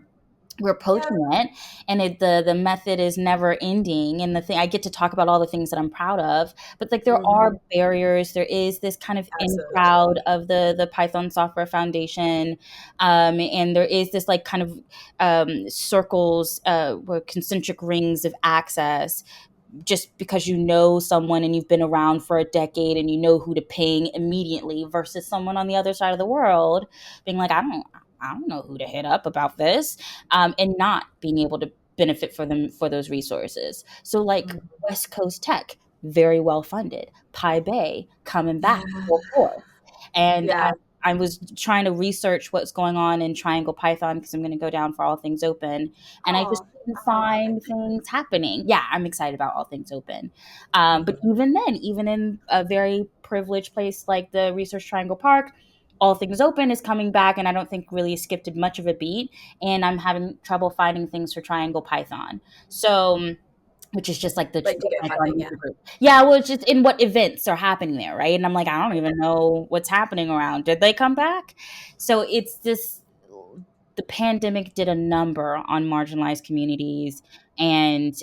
Yeah. approaching it, and the method is never ending, and the thing I get to talk about all the things that I'm proud of, but like there are Mhm. barriers. There is this kind of in Absolutely. crowd of the Python Software Foundation, and there is this like kind of circles, where concentric rings of access, just because you know someone and you've been around for a decade and you know who to ping immediately versus someone on the other side of the world being like, I don't know who to hit up about this, and not being able to benefit for them for those resources. So like Mhm. West Coast Tech, very well funded. Pi Bay coming back Yeah. full force. And Yeah. I was trying to research what's going on in Triangle Python because I'm going to go down for All Things Open, and I just Oh, couldn't I love find it. things happening. Yeah, I'm excited about All Things Open, but Mhm. even then, even in a very privileged place like the Research Triangle Park, All Things Open is coming back, and I don't think really skipped much of a beat. And I'm having trouble finding things for Triangle Python. So which is just like Like the to get Python funding, yeah. user group. Yeah, well, it's just in what events are happening there, right? And I'm like, I don't even know what's happening around. Did they come back? So it's this the pandemic did a number on marginalized communities, and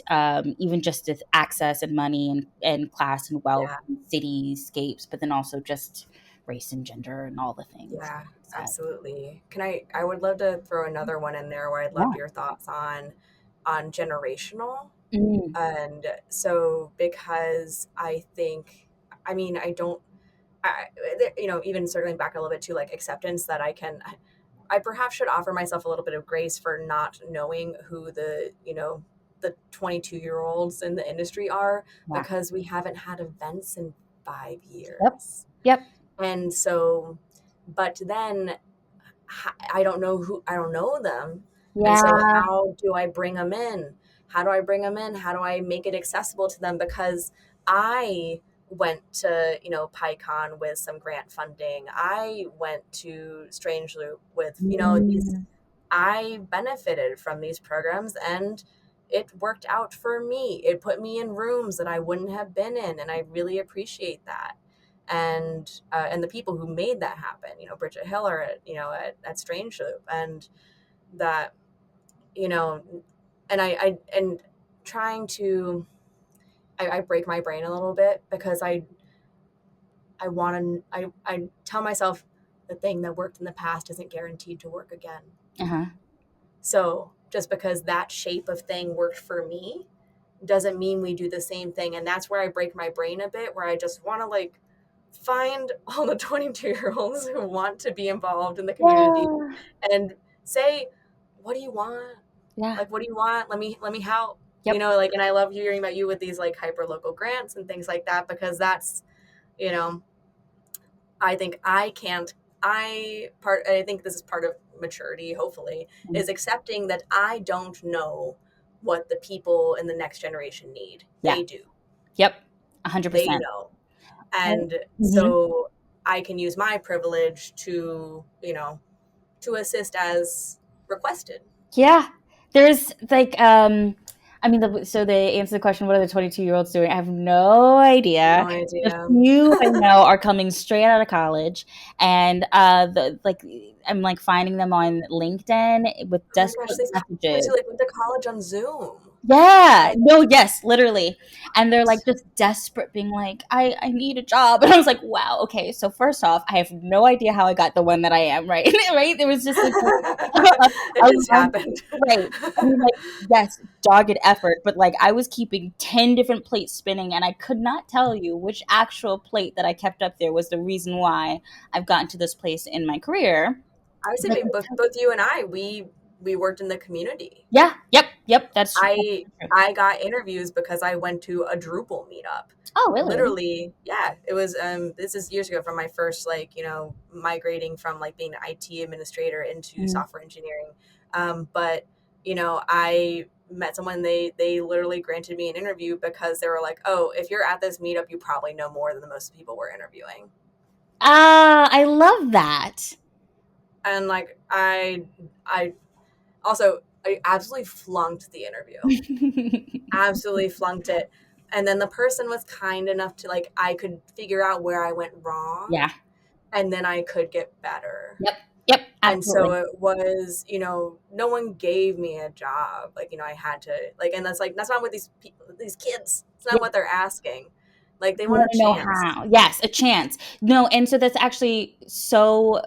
even just with access and money and class and wealth Yeah. and cityscapes, but then also just race and gender and all the things. Yeah, Sad. absolutely. I would love to throw another one in there where I'd love Yeah. your thoughts on generational. Mm, And so, because I think, I mean, I don't, I, even circling back a little bit to like acceptance, that I perhaps should offer myself a little bit of grace for not knowing who the 22-year-olds in the industry are, yeah. because we haven't had events in five Yep. years. Yep. And so, but then I don't know them. And so Yeah. how do I bring them in? How do I bring them in? How do I make it accessible to them? Because I went to, PyCon with some grant funding. I went to Strange Loop with, these, Mm. I benefited from these programs, and it worked out for me. It put me in rooms that I wouldn't have been in, and I really appreciate that. And the people who made that happen, Bridget Hiller at Strange Loop, and that, you know, and trying to, I break my brain a little bit because I want to, I tell myself the thing that worked in the past isn't guaranteed to work again. Uh-huh. So just because that shape of thing worked for me doesn't mean we do the same thing. And that's where I break my brain a bit, where I just want to like find all the 22-year-olds who want to be involved in the community Yeah. and say, what do you want? Yeah. Like, what do you want? Let me help. Yep. Like, and I love hearing about you with these like hyper local grants and things like that, because that's, you know, I think I think this is part of maturity, hopefully, Mm. is accepting that I don't know what the people in the next generation need. Yeah. They do. Yep. They 100%. know. And Mhm. so I can use my privilege to, to assist as requested. Yeah. There's like I mean so they answer the question, what are the 22-year-olds doing? I have no idea. No The idea. few I know are coming straight out of college, and the like I'm like finding them on LinkedIn with Oh my gosh, desperate these college, messages. like went to college on Zoom. Yeah, Like, no, yes, literally. And they're like what? just desperate, being like, I need a job. And I was like, wow, okay. So first off, I have no idea how I got the one that I am, right? Right? There was just like It I just love happened. right. I mean, like, yes, dogged effort, but like I was keeping 10 different plates spinning, and I could not tell you which actual plate that I kept up there was the reason why I've gotten to this place in my career. I would say But maybe both you and I, we worked in the community. yeah, yep, that's I true. I got interviews because I went to a Drupal meetup. Oh, really? Literally, yeah. It was this is years ago, from my first, like, migrating from like being an IT administrator into Mm. software engineering. But I met someone, they literally granted me an interview because they were like, "Oh, if you're at this meetup, you probably know more than the most people we're interviewing." Ah, I love that. And like I also, I absolutely flunked the interview. Absolutely flunked it. And then the person was kind enough to, like, I could figure out where I went wrong, Yeah. and then I could get better. Yep. Yep. And so Absolutely. it was, no one gave me a job. Like, I had to, like, and that's like, that's not what these people, these kids, it's not Yeah. what they're asking. Like, they I want want a to know chance. how. Yes, a chance. No, and so that's actually so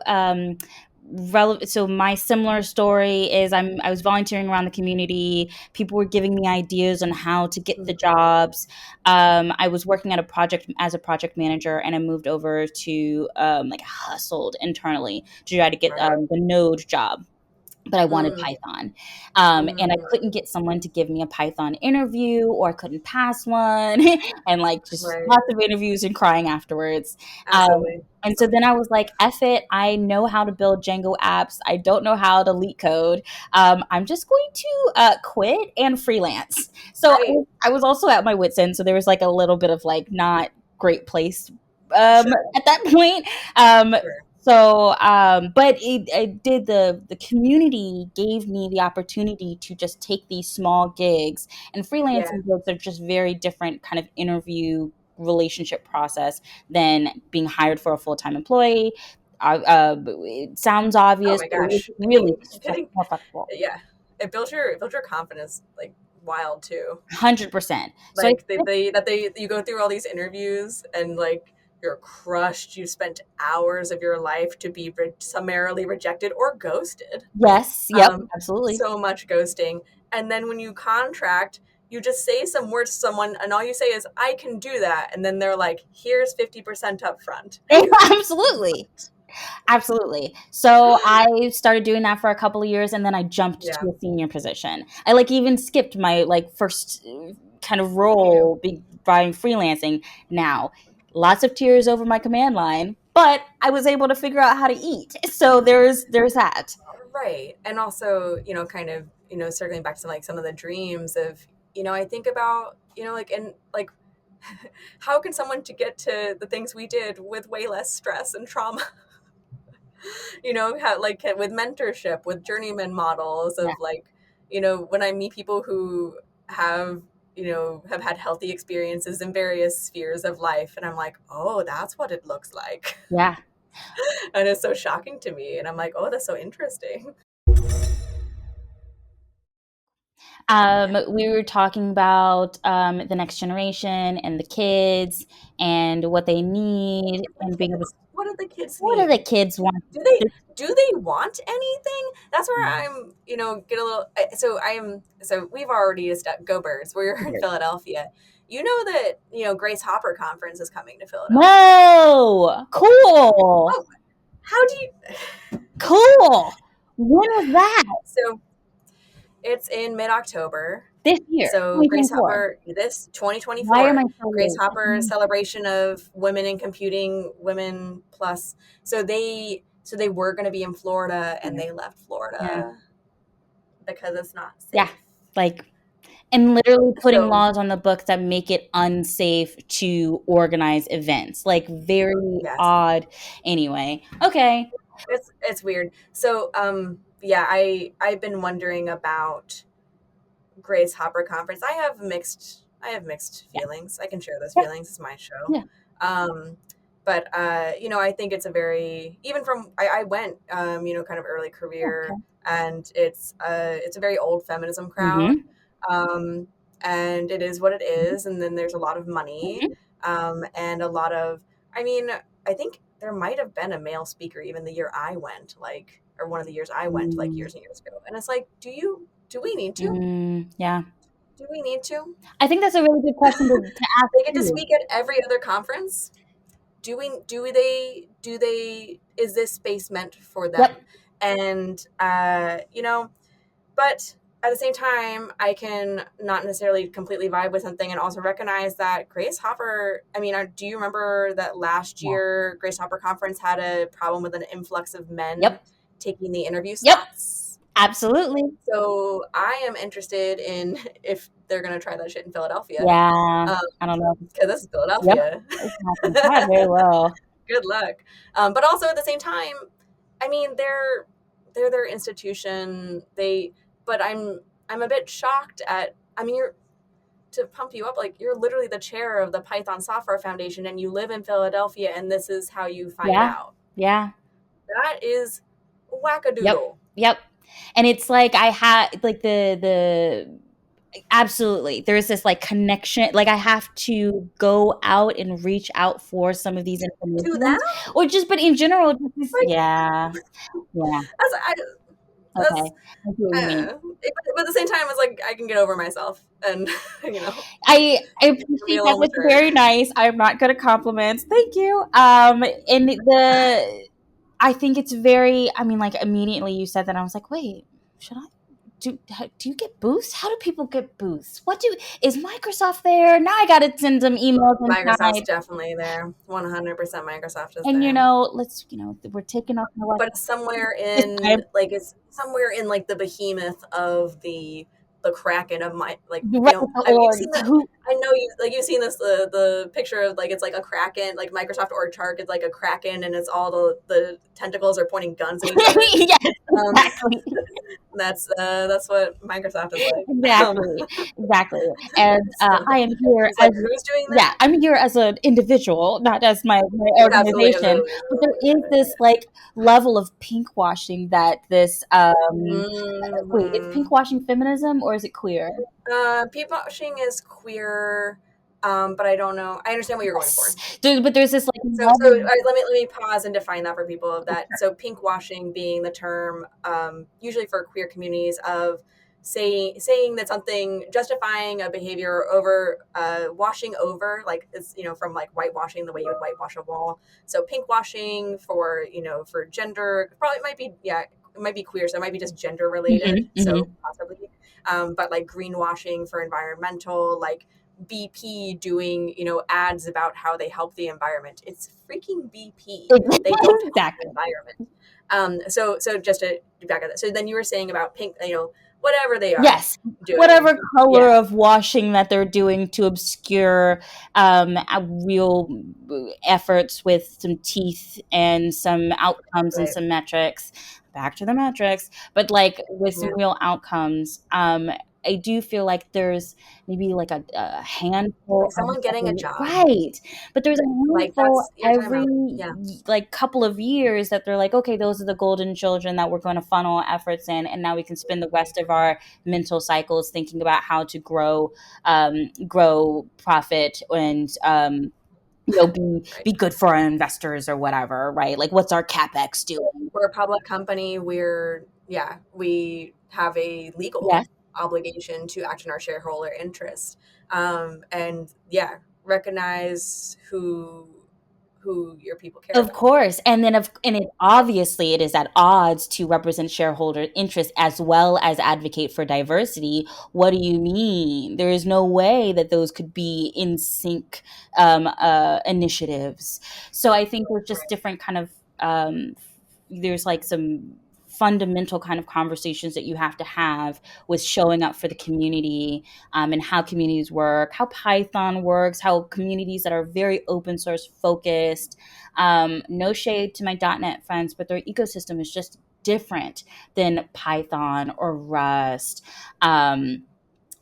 relevant. So my similar story is I was volunteering around the community. People were giving me ideas on how to get the Mhm. jobs. I was working at a project as a project manager, and I moved over to like hustled internally to try to get Right. the node job. But I wanted Mm, Python. And I mhm. couldn't get someone to give me a Python interview, or I couldn't pass one, and like just Right. lots of interviews and crying afterwards. Absolutely. And so Absolutely. then I was like, F it. I know how to build Django apps. I don't know how to leak code. I'm just going to quit and freelance. So Right. I was also at my wits' end. So there was like a little bit of like not great place Sure. at that point. Um, Sure. but it did the community gave me the opportunity to just take these small gigs, and Yeah. freelancing gigs are just very different kind of interview relationship process than being hired for a full-time employee. It sounds Oh obvious, my but gosh. it's really Getting, more flexible. yeah. It built your confidence like wild too. 100%. So Like you go through all these interviews, and like you're crushed. You spent hours of your life to be summarily rejected or ghosted. yes, yep, Um, absolutely. so much ghosting. And then when you contract, you just say some words to someone, and all you say is, "I can do that," and then they're like, "Here's 50% up front." And you're like, Absolutely. Absolutely. So I started doing that for a couple of years, and then I jumped yeah. to a senior position. I like even skipped my like first kind of Yeah. role by freelancing. Now, lots of tears over my command line, but I was able to figure out how to eat. So there's that. Right. And also, kind of, circling back to like some of the dreams of, I think about, like, and like how can someone to get to the things we did with way less stress and trauma? How, like, with mentorship, with journeyman models Yeah. of, like, when I meet people who have have had healthy experiences in various spheres of life, and I'm like, oh, that's what it looks like. Yeah. And it's so shocking to me, and I'm like, oh, that's so interesting. We were talking about the next generation and the kids and what they need and being able to, What do the kids what do the need? kids want? Do they want anything? That's where I'm, get a little. So we've already go Birds. We're in Philadelphia. You know that Grace Hopper conference is coming to Philadelphia. No, cool, Oh, how do you? cool. When was that? So it's in mid-October. This year, So Grace 2024. Hopper, this Why am I 2024, so Grace late? Hopper celebration of women in computing, women plus. So they were going to be in Florida, and they left Yeah, Florida because it's not yeah, safe. like, and literally putting So laws on the books that make it unsafe to organize events. Like, very yes, odd. Anyway, okay. it's weird. So yeah, I've been wondering about Grace Hopper conference. I have mixed Yeah, feelings. I can share those yeah, feelings. It's my show. yeah. But I think it's a very, even from I went kind of early career, Okay. and it's a very old feminism crowd. Mm-hmm. Um and it is what it is, and then there's a lot of money, Mm-hmm. and a lot of, I mean, I think there might have been a male speaker even the year I went, like, or one of the years I went, like, Mm, years and years ago. And it's like, do we need to? yeah. Do we need to? I think that's a really good question to ask They get to too. speak at every other conference. Do they is this space meant for them? Yep. And but at the same time, I can not necessarily completely vibe with something, and also recognize that Grace Hopper, I mean, do you remember that last Yeah. year Grace Hopper conference had a problem with an influx of men Yep. taking the interview Yep. slots? Absolutely. So I am interested in if they're going to try that shit in Philadelphia, Yeah. I don't know. because this is Yep. Philadelphia. Exactly. Yeah, very well. Good luck. But also at the same time, I mean, they're their institution. But I'm a bit shocked at. I mean, you're to pump you up, like, you're literally the chair of the Python Software Foundation, and you live in Philadelphia, and this is how you find Yeah. out. Yeah. That is Yep. wackadoodle. Yep. And it's like I had like the absolutely. There's this like connection. Like I have to go out and reach out for some of these To them, information, or just, but in general, just like, yeah, yeah. that's I, Okay, that's I see what you mean. but at the same time, it's like I can get over myself, and you know, I be appreciate a that. little That's mature. very nice. I'm not good at compliments. Thank you. And I think it's very. I mean, like immediately you said that, I was like, wait, should I? Do you get boosts? How do people get boosts? Is Microsoft there? Now I gotta send them emails Microsoft's inside. definitely there. 100% Microsoft is And there. we're taking off my But this time. it's somewhere in, like, the behemoth of the Kraken of my, like, Right, I mean, you've or seen the, who? I know you've seen this, the picture of, like, it's like a Kraken, like Microsoft org chart is like a Kraken, and it's all the tentacles are pointing guns at each other. Yes, Um, exactly. that's what Microsoft is like. Exactly, exactly. And So I am here it's as like, who's doing yeah, that? I'm here as an individual, not as my Absolutely, organization. absolutely, But there is absolutely. this like level of pink washing that this wait, it's Hmm. pink washing feminism or is it queer? People washing is queer, but I don't know. I understand what you're going Yes. for. But there's this like So level. let me pause and define that for people of that. So pink washing being the term, usually for queer communities, of saying that something, justifying a behavior over, washing over, like, it's, from, like, whitewashing, the way you would whitewash a wall. So pink washing for, for gender, probably might be, yeah, it might be queer, so it might be just gender related, Mhm, so mhm. possibly. But, like, greenwashing for environmental, like BP doing, ads about how they help the environment. It's freaking BP. They don't help the Exactly. environment. So just to back up that. So then you were saying about pink, whatever they are Yes, doing. whatever Yeah, color of washing that they're doing to obscure real efforts with some teeth and some outcomes and right. some metrics. Back to the metrics, but like with some Yeah. real outcomes. I do feel like there's maybe like a handful Like someone getting a every job. right, but there's a Like handful that's you're talking every about. Yeah. like couple of years that they're like, okay, those are the golden children that we're going to funnel efforts in, and now we can spend the rest of our mental cycles thinking about how to grow profit and be Right. good for our investors or whatever, right? Like, what's our capex doing? We're a public company. We have a Yes, legal obligation to act in our shareholder interest. And yeah, recognize who your people care of about. course, and then obviously it is at odds to represent shareholder interest as well as advocate for diversity. What do you mean? There is no way that those could be in sync initiatives. So I think there's just Right. different kind of there's like some fundamental kind of conversations that you have to have with showing up for the community, and how communities work, how Python works, how communities that are very open source focused, no shade to my .NET friends, but their ecosystem is just different than Python or Rust. Um,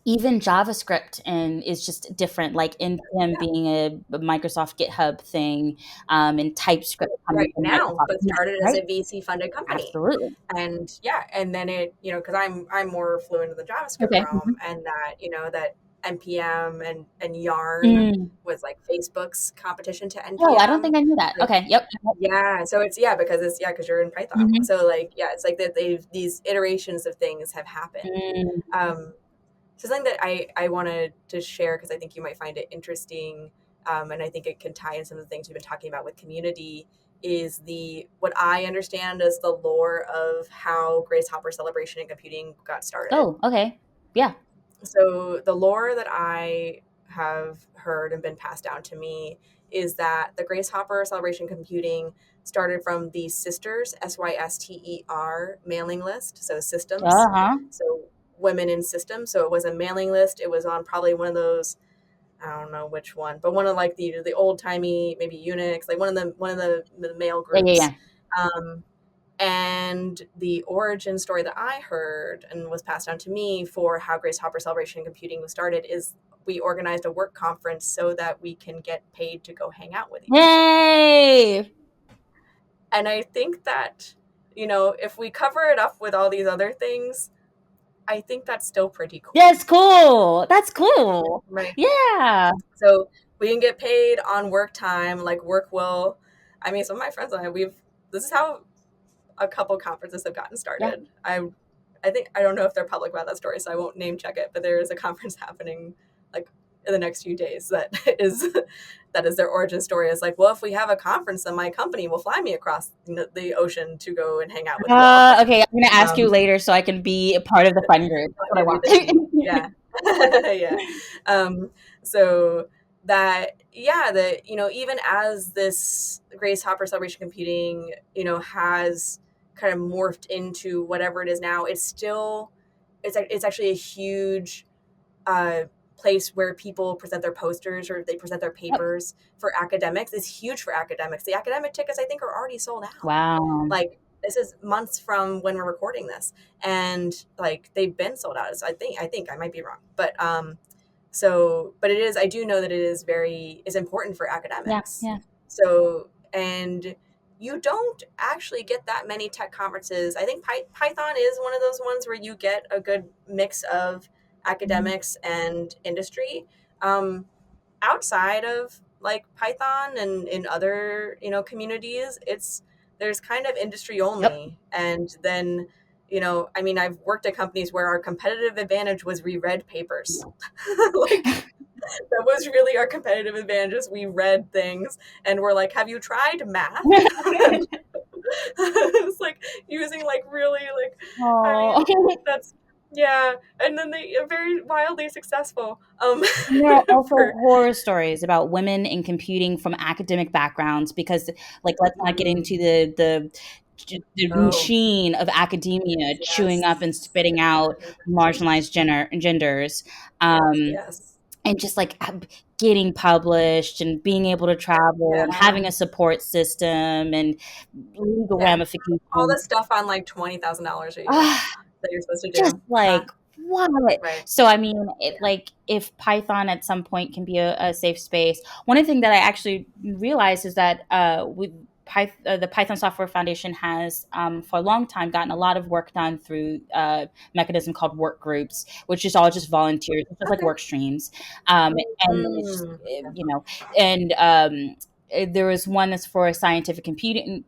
Even JavaScript and is just different, like NPM Yeah. being a Microsoft GitHub thing, and TypeScript coming Right from now, Microsoft. but Yeah, started as right? a VC funded company. Absolutely. And yeah, and then it, because I'm more fluent in the JavaScript Okay. realm, and that, that npm and yarn Mm. was like Facebook's competition to Oh, I don't npm. think I knew that. Like, Okay. Yep. yeah, so it's, yeah, because you're in Python, Mhm. so like, yeah, it's like that these iterations of things have happened. Mm. So something that I wanted to share, because I think you might find it interesting, and I think it can tie in some of the things we've been talking about with community, is the what I understand as the lore of how Grace Hopper Celebration and Computing got started. Oh, okay. Yeah. So the lore that I have heard and been passed down to me is that the Grace Hopper Celebration Computing started from the Sisters, SYSTER mailing list, so systems. Uh-huh. So women in systems. So it was a mailing list. It was on probably one of those, I don't know which one, but one of like the old timey, maybe Unix, like one of the mail Yeah, yeah, groups. yeah. Um, and the origin story that I heard and was passed down to me for how Grace Hopper Celebration and Computing was started is we organized a work conference so that we can get paid to go hang out with each other. Yay! And I think that, if we cover it up with all these other things, I think that's still pretty cool. That's cool. That's cool. Right. Yeah. So we can get paid on work time, like work will. I mean, some of my friends and I, this is how a couple conferences have gotten Yeah. started. I think I don't know if they're public about that story, so I won't name check it. But there is a conference happening like in the next few days that is their origin story. Is like, well, if we have a conference, then my company will fly me across the ocean to go and hang out with you all. Okay, I'm gonna ask you Um, later so I can be a part of the fun group. That's what I maybe the team, want. yeah, yeah. So that, yeah, that, even as this Grace Hopper Celebration Computing, has kind of morphed into whatever it is now, it's actually a huge uh, place where people present their posters or they present their Yep. papers for academics. It's huge for academics. The academic tickets, I think, are already sold out. Wow. Like, this is months from when we're recording this, and like they've been sold out. So I think I might be wrong, but it is, I do know that it's important for Yeah, academics. yeah. So, and you don't actually get that many tech conferences. I think Python is one of those ones where you get a good mix of Mhm. academics and industry. Um, Outside of like Python and in other, communities, there's kind of industry Yep. only. And then, I mean, I've worked at companies where our competitive advantage was we read papers. Like, that was really our competitive advantage, is we read things and we're like, have you tried math? And it's like using like really, like, I mean, Oh. that's, yeah. And then they are very wildly successful. And there are also For horror stories about women in computing from academic backgrounds because, like, let's not get mm, into the the Oh, machine of academia chewing up and yes. spitting out marginalized genders. Um, Yes. and just like getting published and being able to travel and Yeah. having a support system and legal Yeah. All ramifications. this stuff on like $20,000 a year Ah, that you're supposed to just do. Uh-huh. like what? Right. So I mean, it Yeah. like if Python at some point can be a safe space. One of the things that I actually realized is that with the Python Software Foundation has for a long time gotten a lot of work done through a mechanism called work groups, which is all just volunteers, it's just like Okay. work streams, and then it's just Mm. Okay. you know, and there was one that's for scientific computing,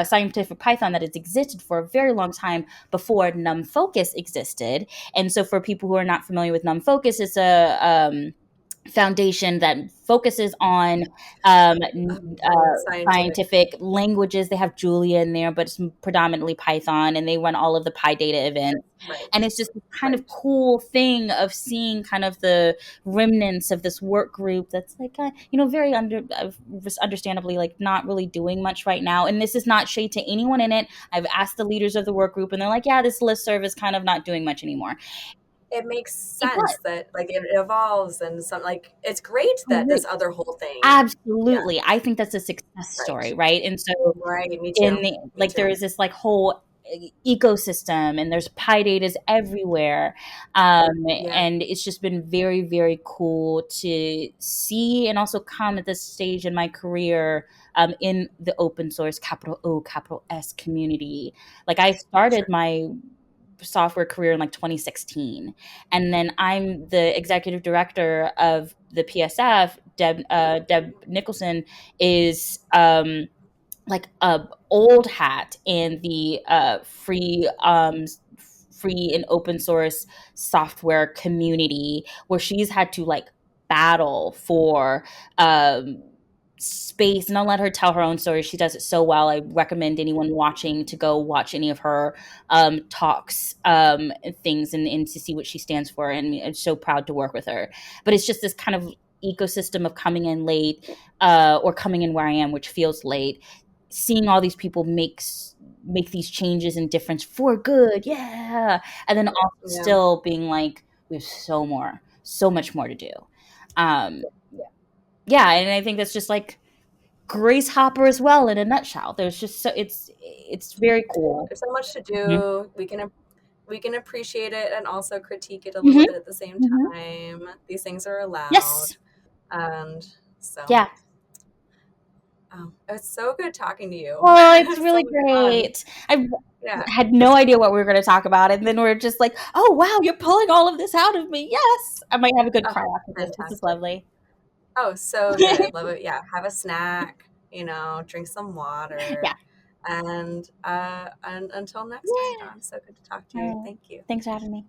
scientific Python that has existed for a very long time before NumFocus existed. And so, for people who are not familiar with NumFocus, it's a foundation that focuses on Scientific. scientific languages. They have Julia in there, but it's predominantly Python, and they run all of the PyData events. Right. And it's just this kind of Right. cool thing of seeing kind of the remnants of this work group that's like, very understandably like not really doing much right now. And this is not shade to anyone in it. I've asked the leaders of the work group, and they're like, yeah, this listserv is kind of not doing much anymore. It makes It sense does. that like it evolves and some like it's great that this other whole thing. Yeah. Absolutely. I think that's a success Right. story, right? And so Right. Me in too. the Me like there too. is this like whole ecosystem and there's pi datas everywhere. Yeah. And it's just been very, very cool to see and also come at this stage in my career in the open source capital O, capital S community. Like I started Sure. my software career in like 2016, and then I'm the executive director of the PSF. Deb Nicholson is like a old hat in the free and open source software community, where she's had to like battle for um space. And I'll let her tell her own story. She does it so well. I recommend anyone watching to go watch any of her talks, and things, and to see what she stands for. And I'm so proud to work with her. But it's just this kind of ecosystem of coming in late, or coming in where I am, which feels late, seeing all these people make these changes and difference for good, yeah, and then also Yeah. still being like, we have so much more to do. um yeah, and I think that's just like Grace Hopper as well in a nutshell. There's just so it's very cool. There's so much to Mhm. do. We can appreciate it and also critique it a little Mhm. bit at the same Mhm. time. These things are allowed. Yes. And so, Yeah. it's so good talking to you. Oh, it's It's so really much fun. great. I Yeah. had no idea what we were going to talk about, and then we're just like, "Oh wow, you're pulling all of this out of me." Yes, I might have a good Oh, cry after this. This is fantastic. lovely. Oh, so good. I love it. Yeah. Have a snack, drink some Yeah. water. And until next time, Yeah. Dawn, so good to talk to All you. right. Thank you. Thanks for having me.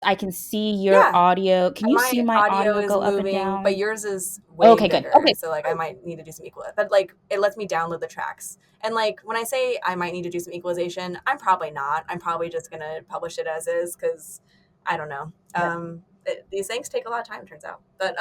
I can see your Yeah. audio. Can you see My my audio audio is go up and moving, but down? yours is way Okay, good. bigger. Okay. So like I might need to do some but like it lets me download the tracks. And like when I say I might need to do some equalization, I'm probably not. I'm probably just gonna publish it as is because I don't know. These things take a lot of time, turns out. But